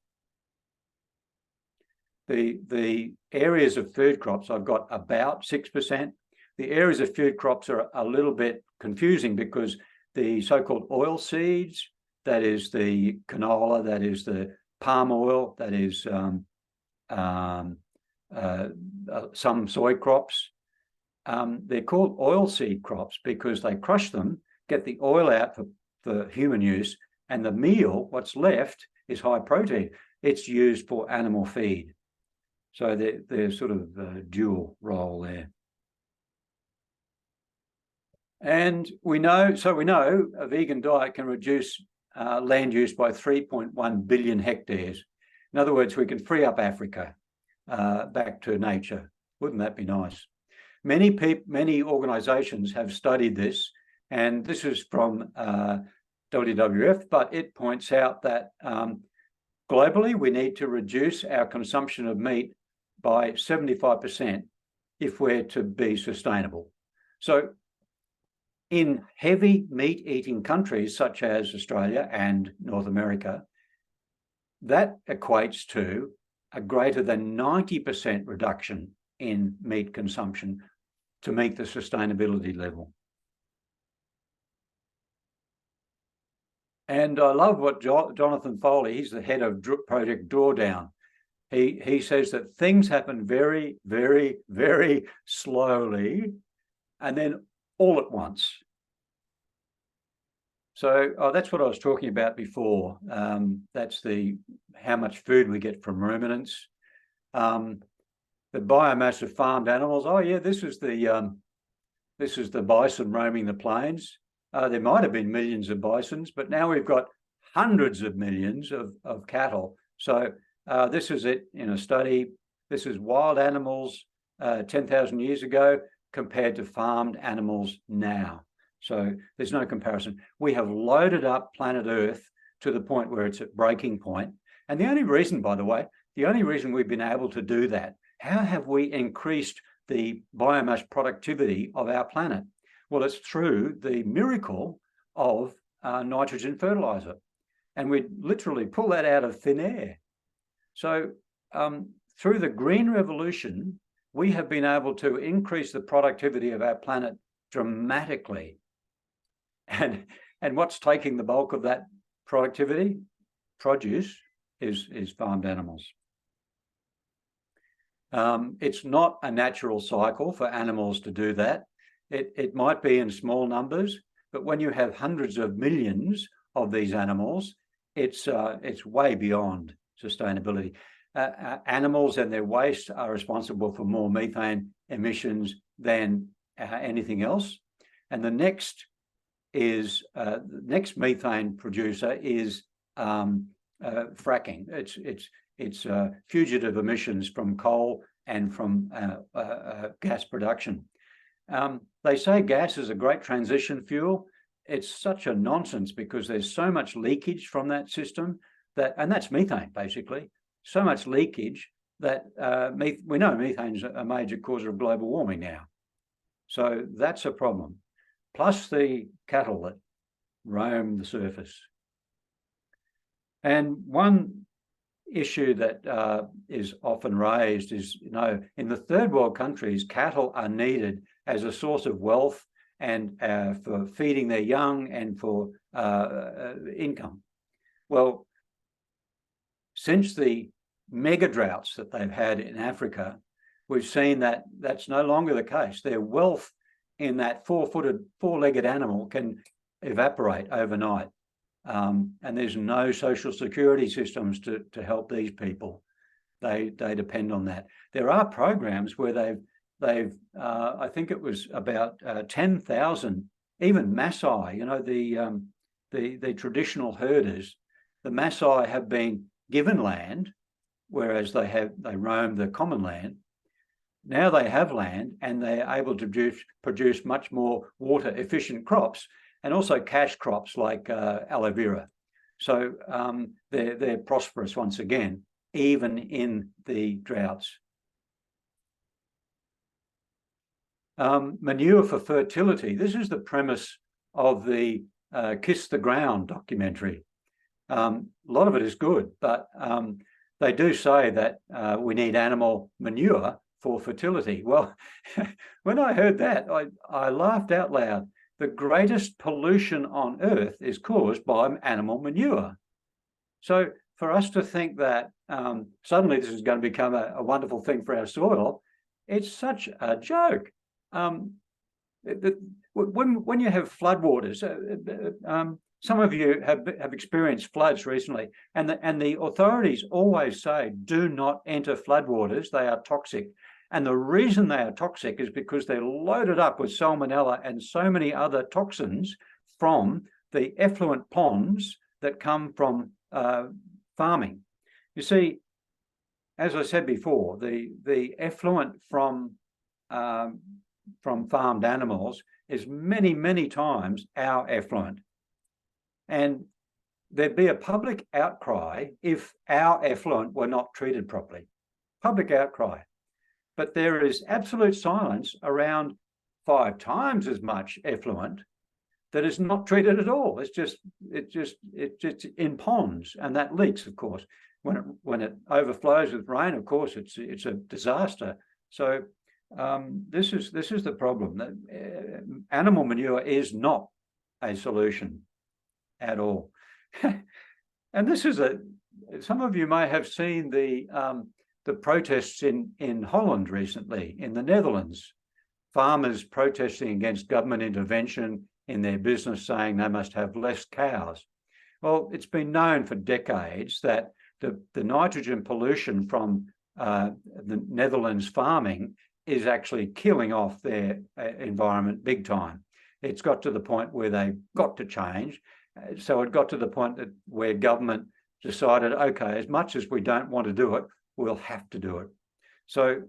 the areas of food crops, I've got about 6%. The areas of food crops are a little bit confusing because the so-called oil seeds, that is the canola, that is the palm oil, that is some soy crops. They're called oil seed crops because they crush them, get the oil out for human use, and the meal, what's left, is high protein. It's used for animal feed. So they're sort of a dual role there. And we know a vegan diet can reduce land use by 3.1 billion hectares. In other words, we can free up Africa back to nature. Wouldn't that be nice? Many organizations have studied this, and this is from WWF, but it points out that globally, we need to reduce our consumption of meat by 75% if we're to be sustainable. So in heavy meat-eating countries such as Australia and North America, that equates to a greater than 90% reduction in meat consumption to meet the sustainability level. And I love what Jonathan Foley, he's the head of Project Drawdown. He says that things happen very, very, very slowly and then all at once. So that's what I was talking about before. That's how much food we get from ruminants. The biomass of farmed animals. Oh yeah, this is the bison roaming the plains. There might have been millions of bisons, but now we've got hundreds of millions of cattle. So this is it in a study. This is wild animals 10,000 years ago compared to farmed animals now. So there's no comparison. We have loaded up planet Earth to the point where it's at breaking point. And the only reason, by the way, we've been able to do that, how have we increased the biomass productivity of our planet? Well, it's through the miracle of nitrogen fertilizer. And we literally pull that out of thin air. So through the green revolution, we have been able to increase the productivity of our planet dramatically. And what's taking the bulk of that produce is farmed animals. It's not a natural cycle for animals to do that. It might be in small numbers, but when you have hundreds of millions of these animals, it's way beyond sustainability. Animals and their waste are responsible for more methane emissions than anything else. And the next methane producer is fracking. It's fugitive emissions from coal and from gas production. They say gas is a great transition fuel. It's such a nonsense because there's so much leakage from that system and that's methane basically, so much leakage that we know methane's a major cause of global warming now. So that's a problem. Plus the cattle that roam the surface. And one issue that is often raised is, in the third world countries, cattle are needed as a source of wealth and for feeding their young and for income. Well, since the mega droughts that they've had in Africa, we've seen that that's no longer the case. Their wealth in that four-legged animal can evaporate overnight. And there's no social security systems to help these people. They depend on that. There are programs where they've I think it was about 10,000, even Maasai, the traditional herders, the Maasai have been given land, whereas they roam the common land. Now they have land and they're able to produce much more water efficient crops and also cash crops like aloe vera. So they're prosperous once again, even in the droughts. Manure for fertility. This is the premise of the Kiss the Ground documentary. A lot of it is good, but they do say that we need animal manure for fertility. Well, when I heard that, I laughed out loud. The greatest pollution on Earth is caused by animal manure. So for us to think that suddenly this is going to become a wonderful thing for our soil, it's such a joke. When you have floodwaters, some of you have experienced floods recently, and the authorities always say, do not enter floodwaters, they are toxic. And the reason they are toxic is because they're loaded up with salmonella and so many other toxins from the effluent ponds that come from farming. You see, as I said before, the effluent from farmed animals is many, many times our effluent. And there'd be a public outcry if our effluent were not treated properly. Public outcry. But there is absolute silence around 5 times as much effluent that is not treated at all. It's just in ponds, and that leaks, of course. When it overflows with rain, of course, it's a disaster. So this is the problem. That animal manure is not a solution at all. And this is some of you may have seen the protests in Holland recently, in the Netherlands. Farmers protesting against government intervention in their business, saying they must have less cows. Well, it's been known for decades that the nitrogen pollution from the Netherlands farming is actually killing off their environment big time. It's got to the point where they've got to change. So it got to the point where government decided, okay, as much as we don't want to do it, we'll have to do it. So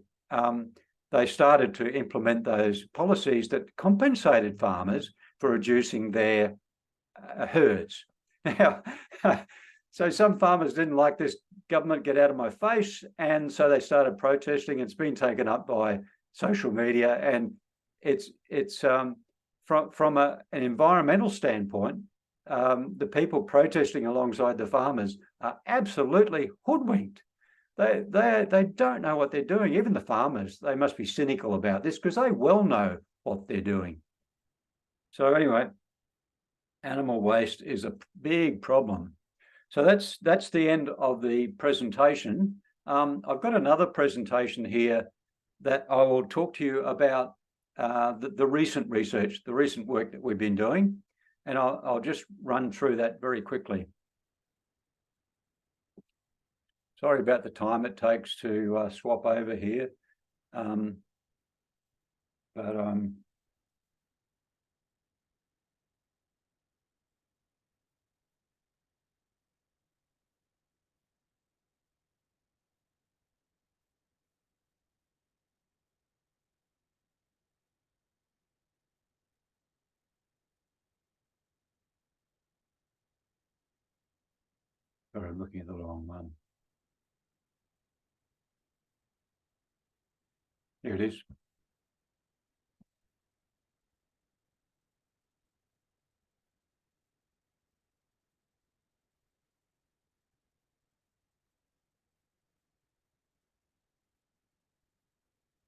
they started to implement those policies that compensated farmers for reducing their herds. Now, so some farmers didn't like this government, get out of my face, and so they started protesting. It's been taken up by social media, and it's from an environmental standpoint, the people protesting alongside the farmers are absolutely hoodwinked. They don't know what they're doing. Even the farmers, they must be cynical about this because they well know what they're doing. So anyway, animal waste is a big problem. So that's the end of the presentation. I've got another presentation here that I will talk to you about the recent research, the recent work that we've been doing, and I'll just run through that very quickly. Sorry about the time it takes to swap over here, sorry, I'm looking at the wrong one. Here it is.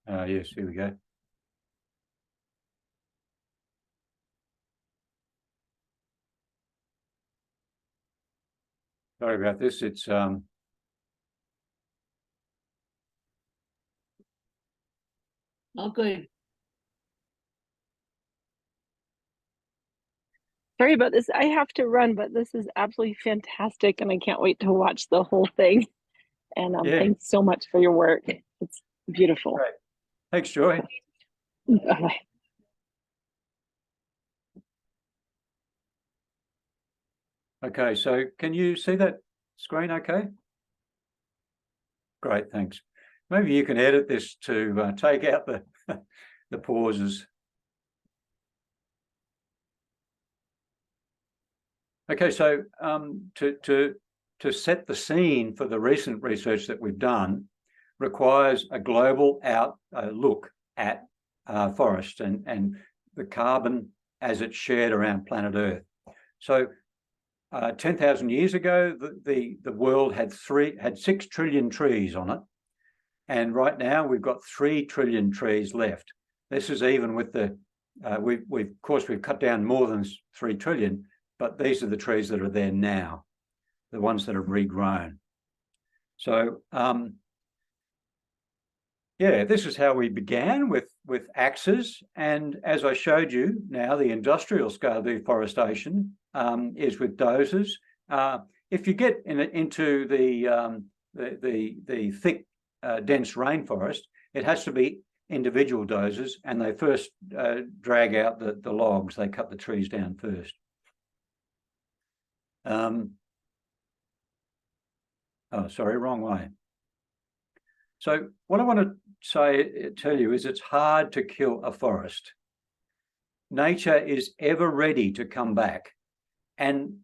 Yes, here we go. Sorry about this. It's Oh, good. Sorry about this. I have to run, but this is absolutely fantastic, and I can't wait to watch the whole thing. And yeah. thanks so much for your work. It's beautiful. Great. Thanks, Joy. Bye. Okay, so can you see that screen okay? Great, thanks. Maybe you can edit this to take out the pauses. Okay, so to set the scene for the recent research that we've done requires a global look at forests and the carbon as it's shared around planet Earth. So 10,000 years ago, the world had 6 trillion trees on it. And right now we've got 3 trillion trees left. This is even with the, of course, we've cut down more than 3 trillion, but these are the trees that are there now, the ones that have regrown. So, yeah, this is how we began with axes. And as I showed you now, the industrial scale deforestation is with dozers. If you get into the thick, dense rainforest, it has to be individual dozers, and they first drag out the logs. They cut the trees down first. Oh, sorry, wrong way. So what I want to tell you is it's hard to kill a forest. Nature is ever ready to come back. And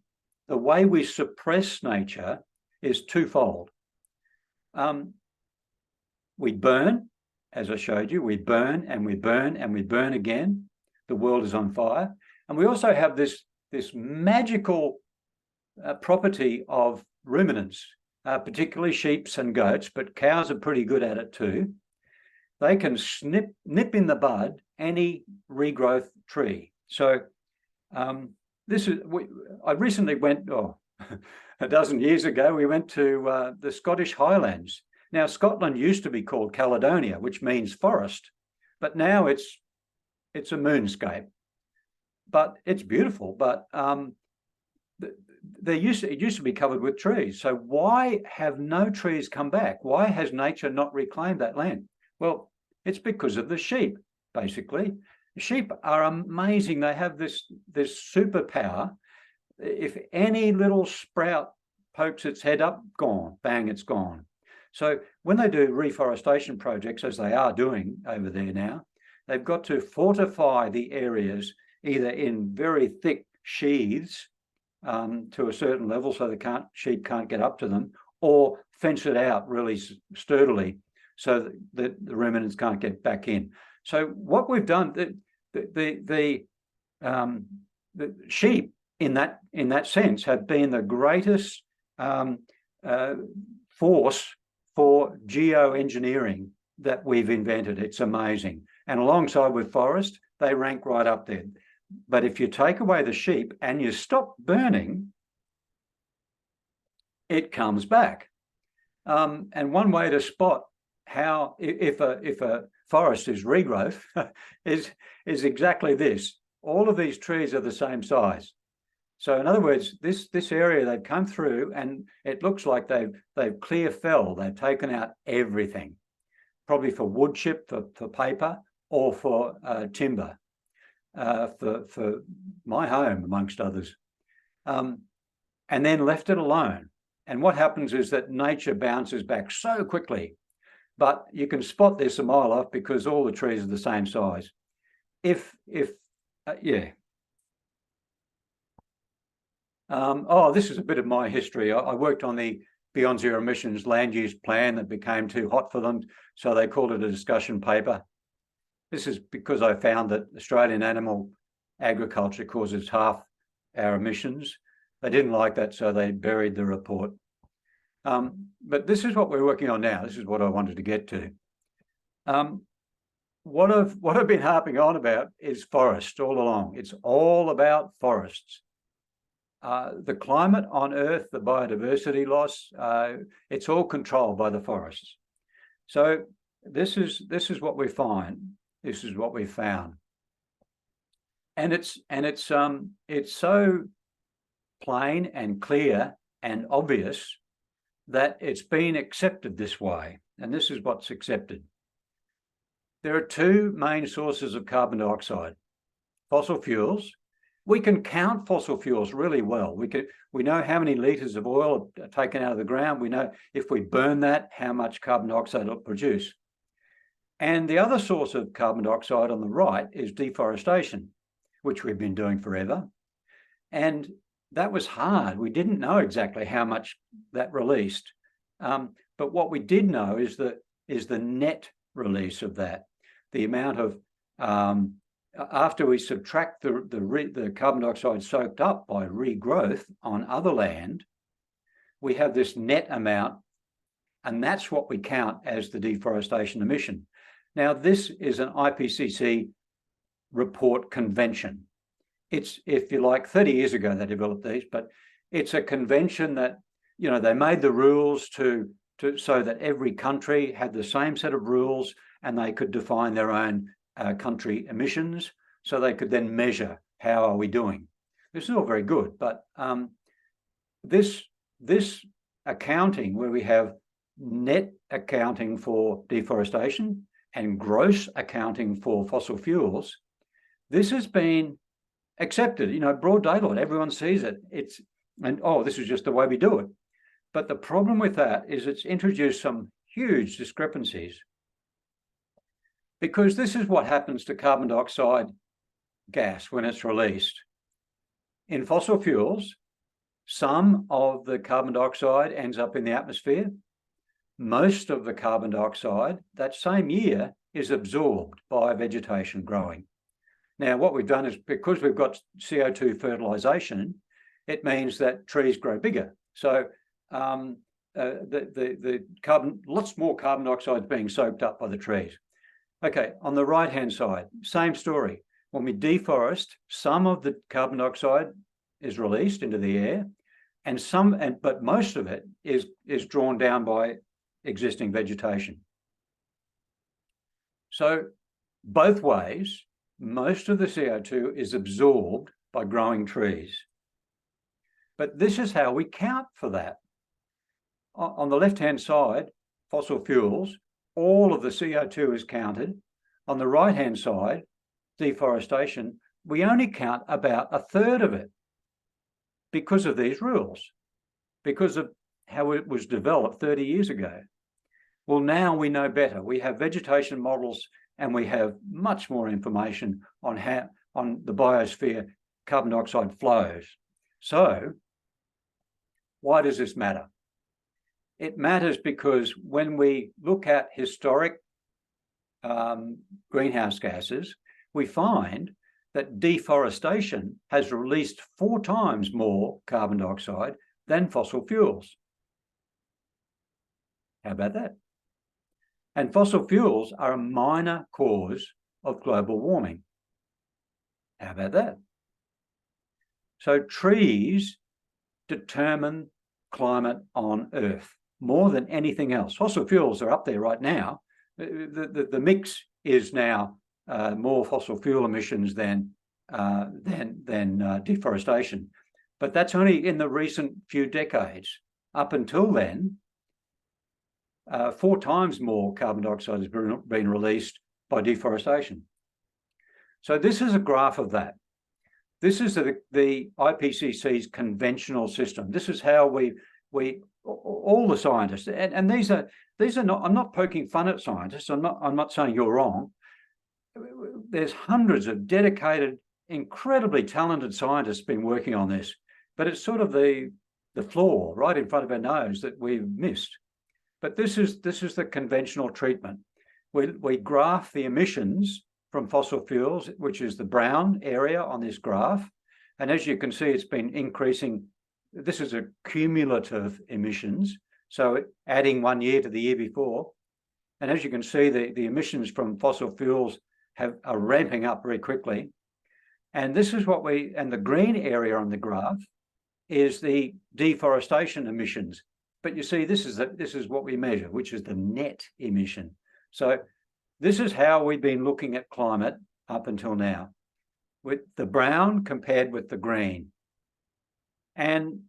the way we suppress nature is twofold. We burn, as I showed you, we burn and we burn and we burn again. The world is on fire. And we also have this magical property of ruminants, particularly sheep and goats, but cows are pretty good at it too. They can nip in the bud any regrowth tree. So I recently went, a dozen years ago, we went to the Scottish Highlands. Now, Scotland used to be called Caledonia, which means forest, but now it's a moonscape. But it's beautiful, but it used to be covered with trees. So why have no trees come back? Why has nature not reclaimed that land? Well, it's because of the sheep, basically. Sheep are amazing. They have this superpower. If any little sprout pokes its head up, gone, bang, it's gone. So when they do reforestation projects, as they are doing over there now, they've got to fortify the areas either in very thick sheaths to a certain level so the sheep can't get up to them, or fence it out really sturdily so that the ruminants can't get back in. So what we've done, the sheep in that sense have been the greatest force for geoengineering that we've invented. It's amazing. And alongside with forest, they rank right up there. But if you take away the sheep and you stop burning, it comes back. And one way to spot how if a forest is regrowth is exactly this. All of these trees are the same size. So in other words, this area they've come through and it looks like they've clear fell. They've taken out everything, probably for wood chip, for paper, or for timber, for my home, amongst others, and then left it alone. And what happens is that nature bounces back so quickly, but you can spot this a mile off because all the trees are the same size. This is a bit of my history. I worked on the Beyond Zero Emissions land use plan that became too hot for them, so they called it a discussion paper. This is because I found that Australian animal agriculture causes half our emissions. They didn't like that, so they buried the report. But this is what we're working on now. This is what I wanted to get to. What I've been harping on about is forest all along. It's all about forests. The climate on Earth, the biodiversity loss, it's all controlled by the forests. So this is what we find. This is what we found, and it's so plain and clear and obvious that it's been accepted this way, and this is what's accepted. There are two main sources of carbon dioxide: fossil fuels. We can count fossil fuels really well. We know how many litres of oil are taken out of the ground. We know if we burn that, how much carbon dioxide it'll produce. And the other source of carbon dioxide on the right is deforestation, which we've been doing forever. And that was hard. We didn't know exactly how much that released. But what we did know is the net release of that, the amount of after we subtract the carbon dioxide soaked up by regrowth on other land, we have this net amount, and that's what we count as the deforestation emission. Now, this is an IPCC report convention. It's, if you like, 30 years ago they developed these, but it's a convention that, you know, they made the rules so that every country had the same set of rules and they could define their own country emissions, so they could then measure how are we doing. This is all very good, but this accounting, where we have net accounting for deforestation and gross accounting for fossil fuels, this has been accepted, you know, broad daylight, everyone sees it. This is just the way we do it. But the problem with that is it's introduced some huge discrepancies, because this is what happens to carbon dioxide gas when it's released. In fossil fuels, some of the carbon dioxide ends up in the atmosphere. Most of the carbon dioxide that same year is absorbed by vegetation growing. Now, what we've done is, because we've got CO2 fertilization, it means that trees grow bigger. So the carbon, lots more carbon dioxide is being soaked up by the trees. Okay, on the right-hand side, same story. When we deforest, some of the carbon dioxide is released into the air, but most of it is drawn down by existing vegetation. So both ways, most of the CO2 is absorbed by growing trees. But this is how we count for that. On the left-hand side, fossil fuels, all of the CO2 is counted. On the right-hand side, deforestation, we only count about a third of it because of these rules, because of how it was developed 30 years ago. Well, now we know better. We have vegetation models and we have much more information on the biosphere carbon dioxide flows. So why does this matter? It matters because when we look at historic greenhouse gases, we find that deforestation has released 4 times more carbon dioxide than fossil fuels. How about that? And fossil fuels are a minor cause of global warming. How about that? So trees determine climate on Earth more than anything else. Fossil fuels are up there right now. The mix is now more fossil fuel emissions than deforestation. But that's only in the recent few decades. Up until then, 4 times more carbon dioxide has been released by deforestation. So this is a graph of that. This is the IPCC's conventional system. This is how we all the scientists, and these are not, I'm not poking fun at scientists. I'm not saying you're wrong. There's hundreds of dedicated, incredibly talented scientists been working on this, but it's sort of the flaw right in front of our nose that we've missed. But this is the conventional treatment. We graph the emissions from fossil fuels, which is the brown area on this graph. And as you can see, it's been increasing. This is a cumulative emissions. So adding 1 year to the year before. And as you can see, the emissions from fossil fuels are ramping up very quickly. And this is what and the green area on the graph is the deforestation emissions. But you see, this is what we measure, which is the net emission. So this is how we've been looking at climate up until now, with the brown compared with the green. And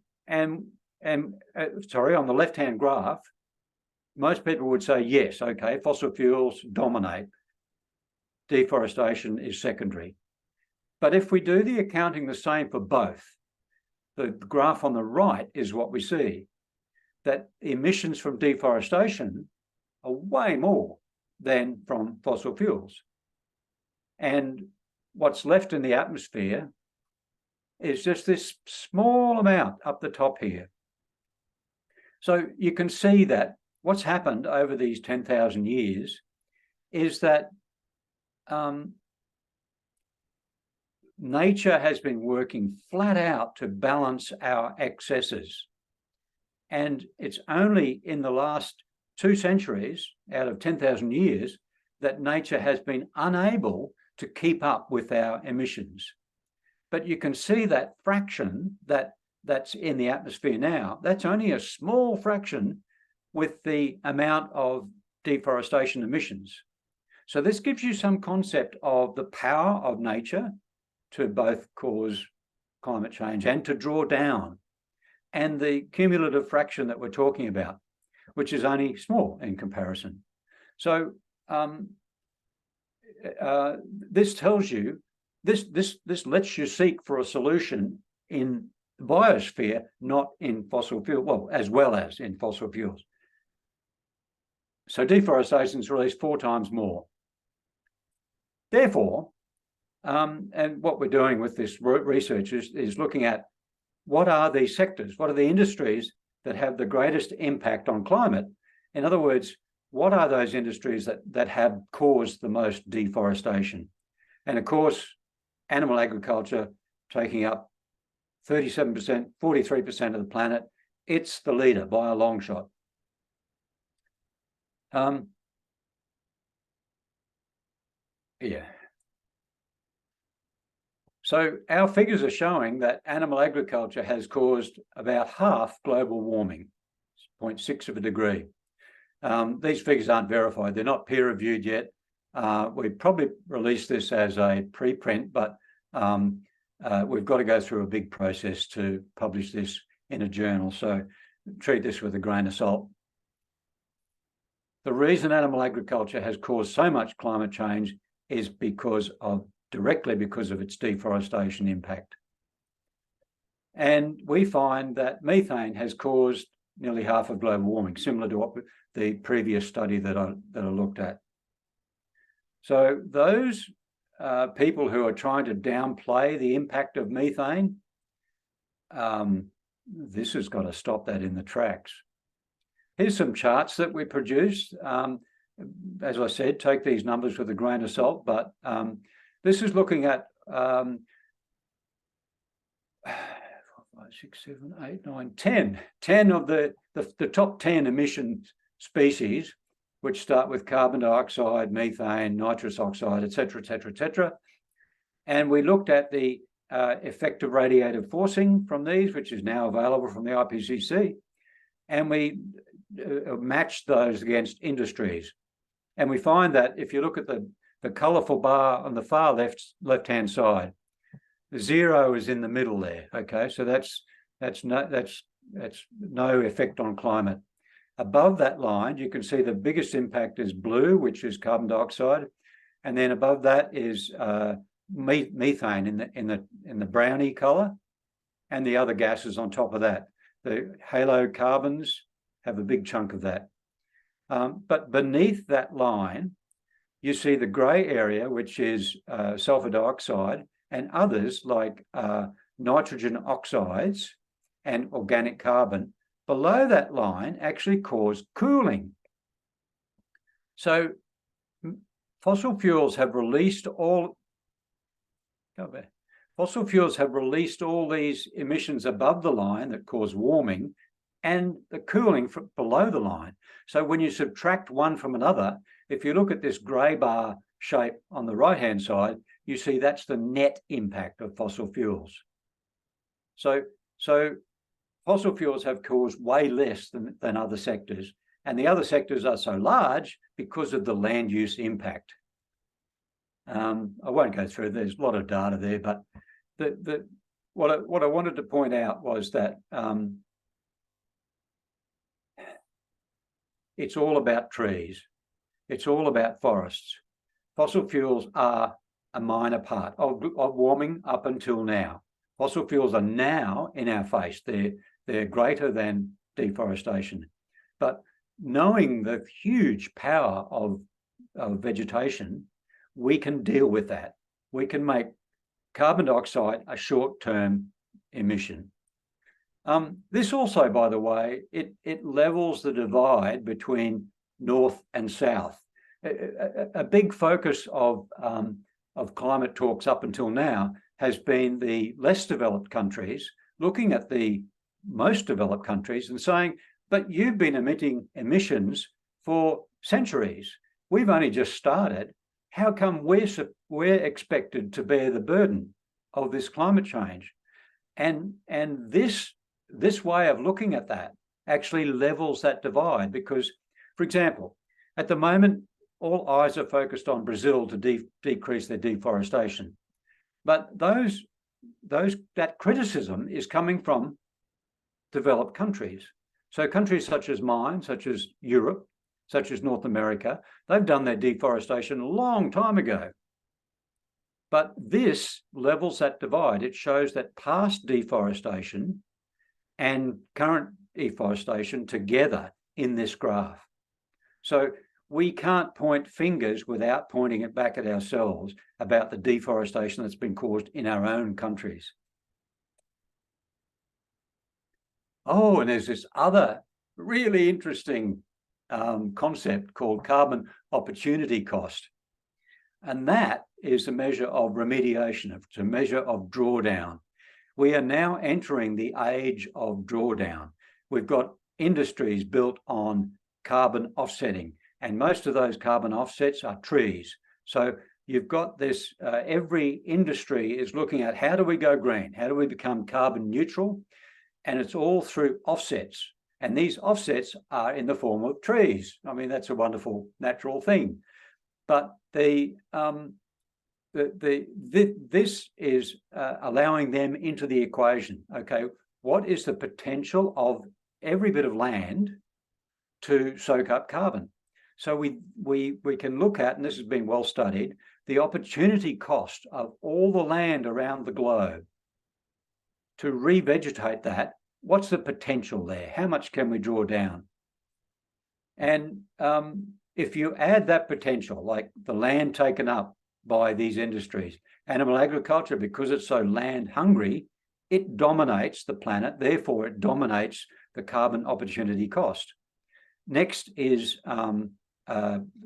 sorry, on the left-hand graph, most people would say, yes, okay, fossil fuels dominate. Deforestation is secondary. But if we do the accounting the same for both, the graph on the right is what we see, that emissions from deforestation are way more than from fossil fuels. And what's left in the atmosphere is just this small amount up the top here. So you can see that what's happened over these 10,000 years is that nature has been working flat out to balance our excesses. And it's only in the last 2 centuries out of 10,000 years that nature has been unable to keep up with our emissions. But you can see that fraction that's in the atmosphere now, that's only a small fraction with the amount of deforestation emissions. So this gives you some concept of the power of nature to both cause climate change and to draw down, and the cumulative fraction that we're talking about, which is only small in comparison. So this tells you, this lets you seek for a solution in the biosphere, not in fossil fuel, well, as well as in fossil fuels. So deforestation is released 4 times more. Therefore, and what we're doing with this research is looking at what are these sectors, what are the industries that have the greatest impact on climate? In other words, what are those industries that have caused the most deforestation? And of course, animal agriculture taking up 37%, 43% of the planet, it's the leader by a long shot. Yeah. So our figures are showing that animal agriculture has caused about half global warming, 0.6 of a degree. These figures aren't verified. They're not peer reviewed yet. We probably released this as a preprint, but we've got to go through a big process to publish this in a journal. So treat this with a grain of salt. The reason animal agriculture has caused so much climate change is directly because of its deforestation impact. And we find that methane has caused nearly half of global warming, similar to what the previous study that I looked at. So those people who are trying to downplay the impact of methane, this has got to stop that in the tracks. Here's some charts that we produced. As I said, take these numbers with a grain of salt, but this is looking at 4, 5, 6, 7, 8, 9, 10 of the top 10 emission species, which start with carbon dioxide, methane, nitrous oxide, etc., etc., etc. And we looked at the effect of radiative forcing from these, which is now available from the IPCC, and we matched those against industries. And we find that if you look at the colourful bar on the far left-hand side, the 0 is in the middle there. Okay, so that's no effect on climate. Above that line, you can see the biggest impact is blue, which is carbon dioxide, and then above that is methane in the brownie colour, and the other gases on top of that. The halocarbons have a big chunk of that. But beneath that line, you see the grey area, which is sulfur dioxide, and others like nitrogen oxides and organic carbon below that line actually cause cooling. So fossil fuels have released all these emissions above the line that cause warming and the cooling from below the line. So when you subtract one from another, if you look at this grey bar shape on the right-hand side, you see that's the net impact of fossil fuels. So fossil fuels have caused way less than other sectors, and the other sectors are so large because of the land use impact. I won't go through, there's a lot of data there, but what I wanted to point out was that it's all about trees. It's all about forests. Fossil fuels are a minor part of warming up until now. Fossil fuels are now in our face. They're greater than deforestation. But knowing the huge power of vegetation, we can deal with that. We can make carbon dioxide a short-term emission. This also, by the way, it levels the divide between north and south. A big focus of climate talks up until now has been the less developed countries looking at the most developed countries and saying, but you've been emitting emissions for centuries. We've only just started. How come we're expected to bear the burden of this climate change? And this way of looking at that actually levels that divide because, for example, at the moment, all eyes are focused on Brazil to decrease their deforestation. But that criticism is coming from developed countries. So countries such as mine, such as Europe, such as North America, they've done their deforestation a long time ago. But this levels that divide. It shows that past deforestation and current deforestation together in this graph. So we can't point fingers without pointing it back at ourselves about the deforestation that's been caused in our own countries. Oh, and there's this other really interesting concept called carbon opportunity cost. And that is a measure of remediation, it's a measure of drawdown. We are now entering the age of drawdown. We've got industries built on carbon offsetting, and most of those carbon offsets are trees. So you've got this, every industry is looking at how do we go green? How do we become carbon neutral? And it's all through offsets. And these offsets are in the form of trees. I mean, that's a wonderful natural thing. But this is allowing them into the equation. Okay, what is the potential of every bit of land to soak up carbon? So we can look at, and this has been well studied, the opportunity cost of all the land around the globe to revegetate that. What's the potential there? How much can we draw down? And if you add that potential, like the land taken up by these industries, animal agriculture, because it's so land hungry, it dominates the planet, therefore it dominates the carbon opportunity cost. Next is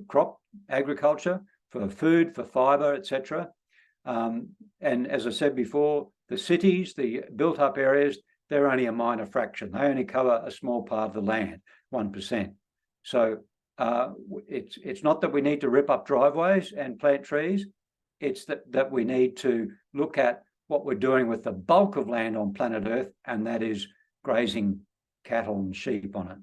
crop agriculture for food, for fiber, etc. And as I said before, the cities, the built up areas, they're only a minor fraction. They only cover a small part of the land, 1%. So it's not that we need to rip up driveways and plant trees. It's that we need to look at what we're doing with the bulk of land on planet Earth, and that is grazing cattle and sheep on it.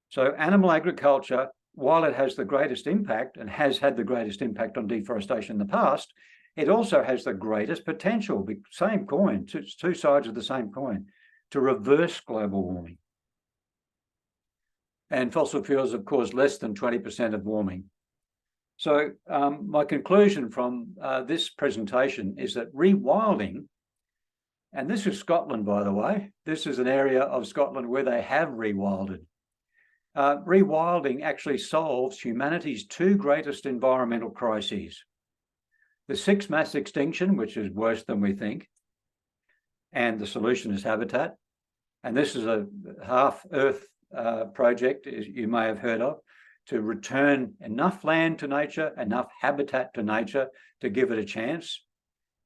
So animal agriculture, while it has the greatest impact and has had the greatest impact on deforestation in the past, it also has the greatest potential, same coin, two sides of the same coin, to reverse global warming. And fossil fuels have caused less than 20% of warming. So my conclusion from this presentation is that rewilding, and this is Scotland, by the way, this is an area of Scotland where they have rewilded. Rewilding actually solves humanity's two greatest environmental crises. The sixth mass extinction, which is worse than we think, and the solution is habitat. And this is a half-Earth project, as you may have heard of, to return enough land to nature, enough habitat to nature to give it a chance.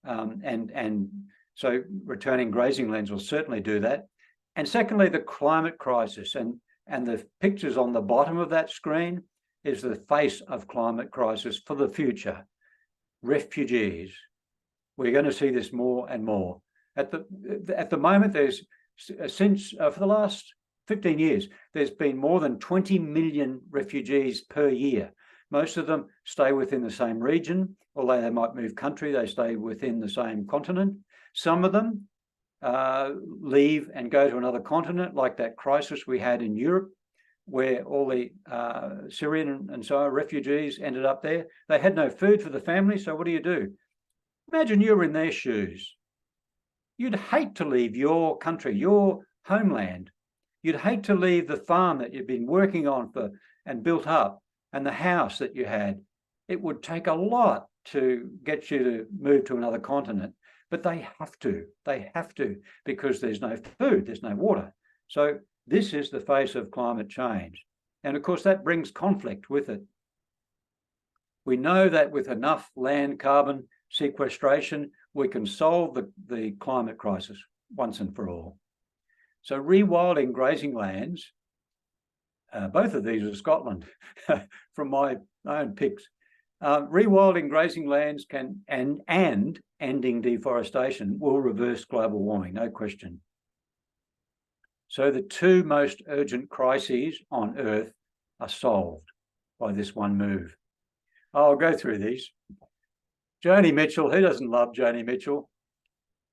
And so returning grazing lands will certainly do that. And secondly, the climate crisis. And the pictures on the bottom of that screen is the face of climate crisis for the future. Refugees. We're going to see this more and more. At the moment, there's for the last 15 years, there's been more than 20 million refugees per year. Most of them stay within the same region, although they might move country, they stay within the same continent. Some of them leave and go to another continent, like that crisis we had in Europe, where all the Syrian and so on refugees ended up there. They had no food for the family, so what do? Imagine you were in their shoes. You'd hate to leave your country, your homeland. You'd hate to leave the farm that you've been working on for and built up, and the house that you had. It would take a lot to get you to move to another continent, but they have to, because there's no food, there's no water. So this is the face of climate change. And of course, that brings conflict with it. We know that with enough land carbon sequestration, we can solve the climate crisis once and for all. So rewilding grazing lands, both of these are Scotland from my own picks. Rewilding grazing lands can and ending deforestation will reverse global warming, no question. So the two most urgent crises on Earth are solved by this one move. I'll go through these. Joni Mitchell, who doesn't love Joni Mitchell?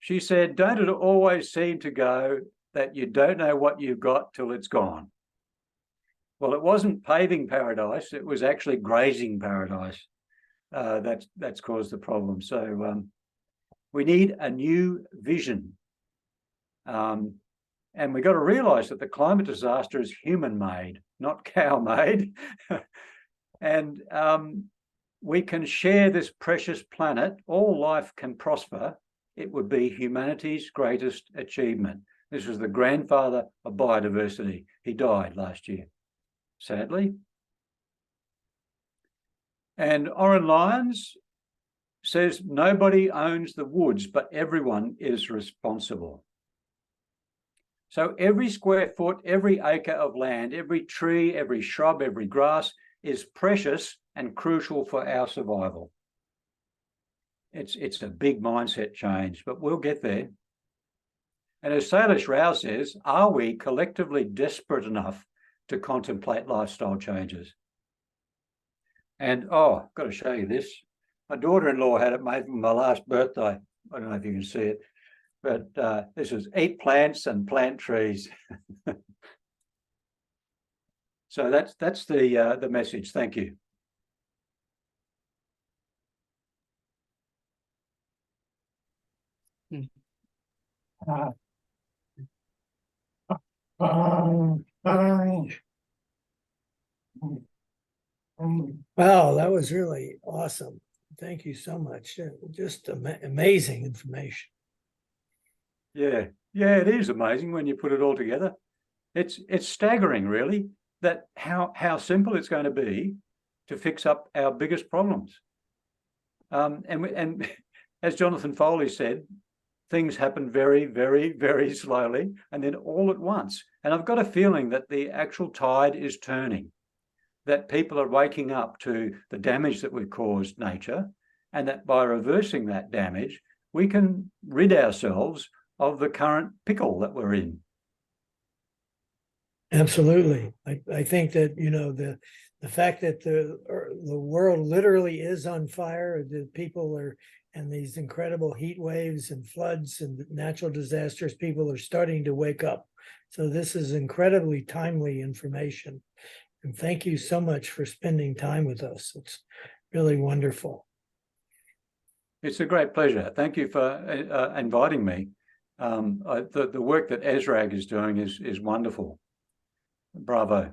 She said, "Don't it always seem to go that you don't know what you've got till it's gone?" Well, it wasn't paving paradise, it was actually grazing paradise. That's caused the problem. So we need a new vision. And we've got to realise that the climate disaster is human-made, not cow-made. And we can share this precious planet. All life can prosper. It would be humanity's greatest achievement. This was the grandfather of biodiversity. He died last year, sadly. And Oren Lyons says, nobody owns the woods, but everyone is responsible. So every square foot, every acre of land, every tree, every shrub, every grass is precious and crucial for our survival. It's a big mindset change, but we'll get there. And as Salish Rao says, are we collectively desperate enough to contemplate lifestyle changes? And, oh, I've got to show you this. My daughter-in-law had it made for my last birthday. I don't know if you can see it, but this is eat plants and plant trees. So that's the message. Thank you. Wow, that was really awesome. Thank you so much. Just amazing information. Yeah, it is amazing when you put it all together. It's staggering, really, that how simple it's going to be to fix up our biggest problems. And as Jonathan Foley said, things happen very, very, very slowly and then all at once. And I've got a feeling that the actual tide is turning, that people are waking up to the damage that we've caused nature, and that by reversing that damage, we can rid ourselves of the current pickle that we're in. Absolutely. I think that, you know, the fact that the world literally is on fire, the people are, and these incredible heat waves and floods and natural disasters, people are starting to wake up. So this is incredibly timely information. And thank you so much for spending time with us. It's really wonderful. It's a great pleasure. Thank you for inviting me. The work that ESRAG is doing is wonderful. Bravo.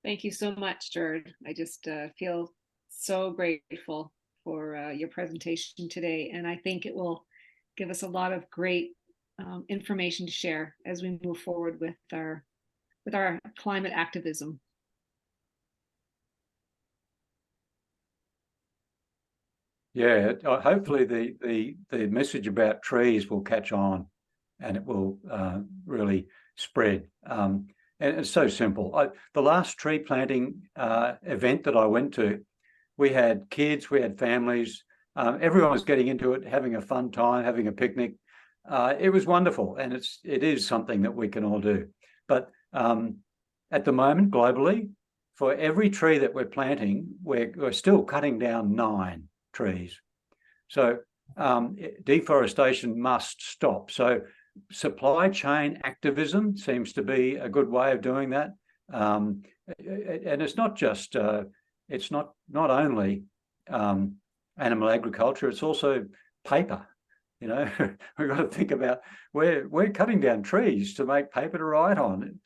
Thank you so much, Gerard. I just feel so grateful for your presentation today. And I think it will give us a lot of great information to share as we move forward with our climate activism. Yeah, hopefully the message about trees will catch on and it will really spread. And it's so simple. The last tree planting event that I went to, we had kids, we had families, everyone was getting into it, having a fun time, having a picnic. It was wonderful, and it is something that we can all do. But at the moment, globally, for every tree that we're planting, we're still cutting down 9 trees. So deforestation must stop. So supply chain activism seems to be a good way of doing that. And it's not just, it's not only animal agriculture, it's also paper. You know, we've got to think about we're cutting down trees to make paper to write on.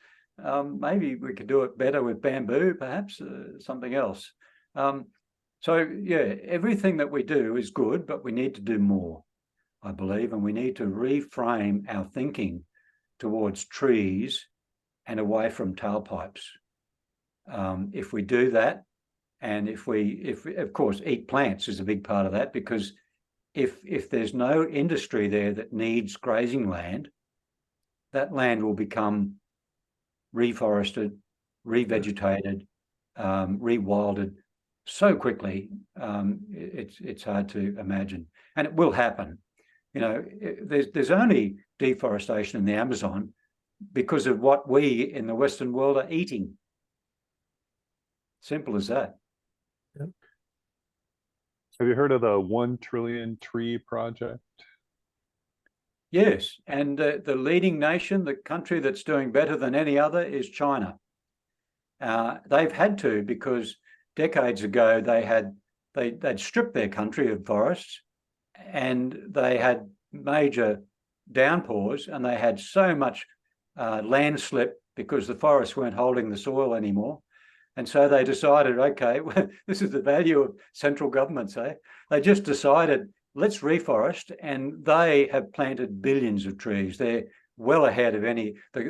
Maybe we could do it better with bamboo, perhaps something else. So yeah, everything that we do is good, but we need to do more, I believe, and we need to reframe our thinking towards trees and away from tailpipes. If we do that, And if of course, eat plants is a big part of that, because if there's no industry there that needs grazing land, that land will become reforested, revegetated, rewilded so quickly. It's hard to imagine, and it will happen. You know, there's only deforestation in the Amazon because of what we in the Western world are eating. Simple as that. Yep. Have you heard of the 1 trillion tree project? Yes, and the leading nation, the country that's doing better than any other, is China. They've had to, because decades ago they'd stripped their country of forests, and they had major downpours, and they had so much landslip because the forests weren't holding the soil anymore. And so they decided, okay, well, this is the value of central governments, eh? They just decided, let's reforest, and they have planted billions of trees. They're well ahead of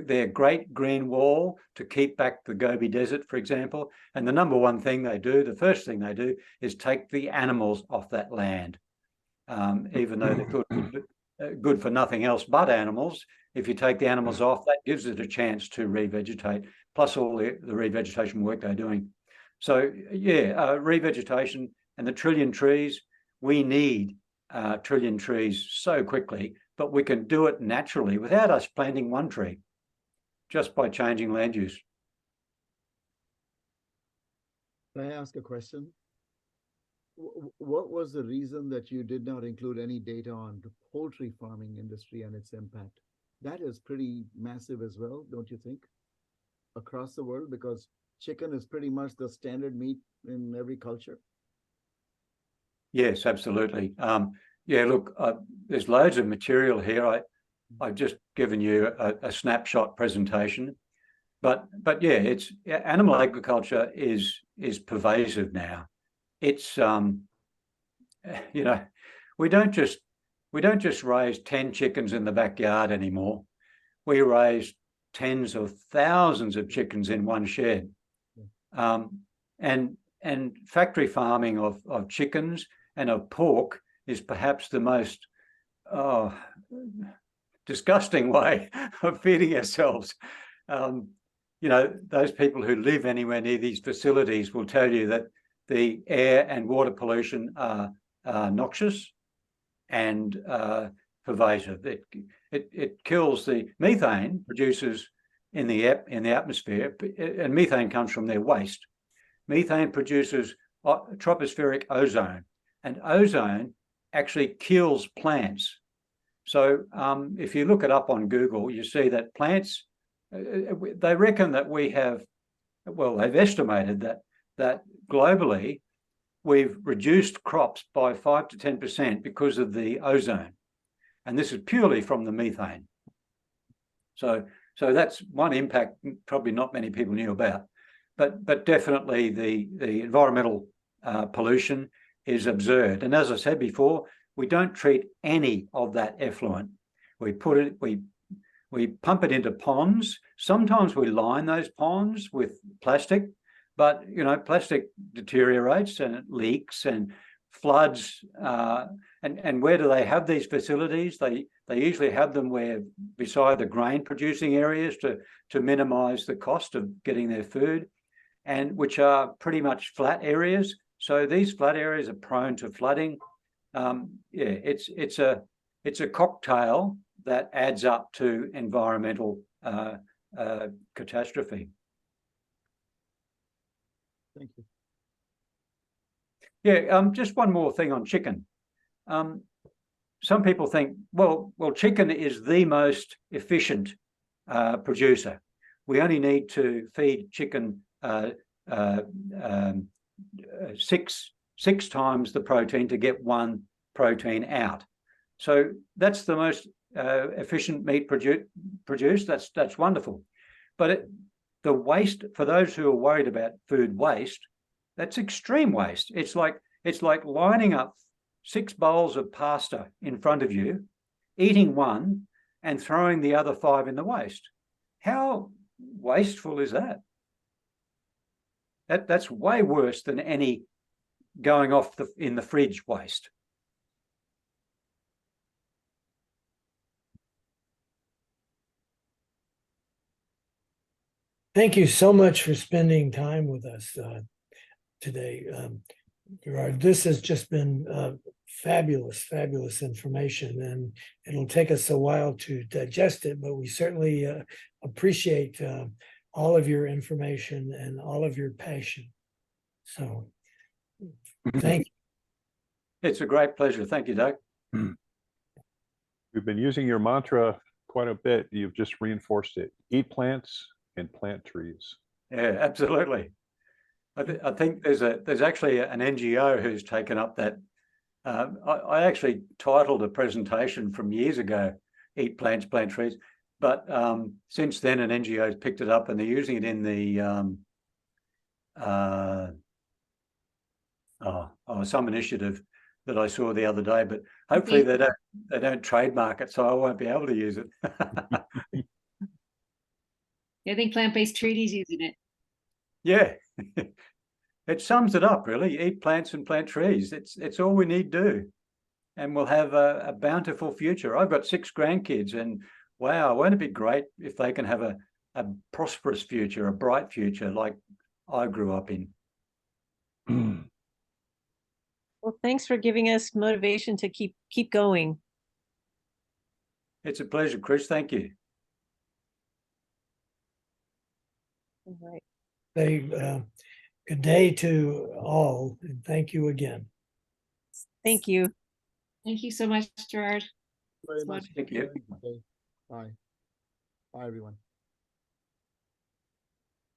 their Great Green Wall to keep back the Gobi Desert, for example. And the number one thing they do, the first thing they do, is take the animals off that land. Even though they're good for nothing else but animals, if you take the animals off, that gives it a chance to revegetate, plus all the revegetation work they're doing. So yeah, revegetation and the trillion trees, we need trillion trees so quickly, but we can do it naturally without us planting one tree, just by changing land use. Can I ask a question? What was the reason that you did not include any data on the poultry farming industry and its impact? That is pretty massive as well, don't you think, across the world? Because chicken is pretty much the standard meat in every culture. Yes, absolutely. Yeah, look, there's loads of material here. I've just given you a snapshot presentation, but yeah, animal agriculture is pervasive now. It's you know, we don't just raise 10 chickens in the backyard anymore. We raise tens of thousands of chickens in one shed. And factory farming of chickens and of pork is perhaps the most disgusting way of feeding ourselves. You know, those people who live anywhere near these facilities will tell you that the air and water pollution are noxious and pervasive. It kills the methane produces in the atmosphere, and methane comes from their waste. Methane produces tropospheric ozone, and ozone actually kills plants. So if you look it up on Google, you see that plants, they reckon that we have, well, they've estimated that globally we've reduced crops by 5 to 10% because of the ozone, and this is purely from the methane. So that's one impact probably not many people knew about, but definitely the environmental pollution is absurd. And as I said before, we don't treat any of that effluent. We pump it into ponds. Sometimes we line those ponds with plastic, but you know, plastic deteriorates and it leaks and floods. And where do they have these facilities? They usually have them beside the grain producing areas to minimize the cost of getting their food, and which are pretty much flat areas. So these flat areas are prone to flooding. Yeah, it's a cocktail that adds up to environmental catastrophe. Thank you. Yeah, just one more thing on chicken. Some people think, well, chicken is the most efficient producer. We only need to feed chicken six times the protein to get one protein out. So that's the most efficient meat produced. That's wonderful. But the waste, for those who are worried about food waste, that's extreme waste. It's like lining up 6 bowls of pasta in front of you, eating one and throwing the other 5 in the waste. How wasteful is that? That's way worse than any going off in the fridge waste. Thank you so much for spending time with us today, Gerard. This has just been fabulous, fabulous information, and it'll take us a while to digest it, but we certainly appreciate all of your information and all of your passion. So thank you. It's a great pleasure. Thank you, Doug. We've been using your mantra quite a bit. You've just reinforced it. Eat plants and plant trees. Yeah, absolutely. I think there's actually an NGO who's taken up that. I actually titled a presentation from years ago, "Eat Plants, Plant Trees," but since then an NGO has picked it up and they're using it in the some initiative that I saw the other day. But hopefully they don't trademark it, so I won't be able to use it. I think plant-based treaties using it. Yeah, it sums it up really. Eat plants and plant trees. It's all we need to do, and we'll have a bountiful future. I've got 6 grandkids, and wow, won't it be great if they can have a prosperous future, a bright future like I grew up in. Well, thanks for giving us motivation to keep going. It's a pleasure, Chris. Thank you. All right. Good day to all, and thank you again. Thank you. Thank you so much, Gerard. Very much. Thank you. Okay. Bye. Bye, everyone.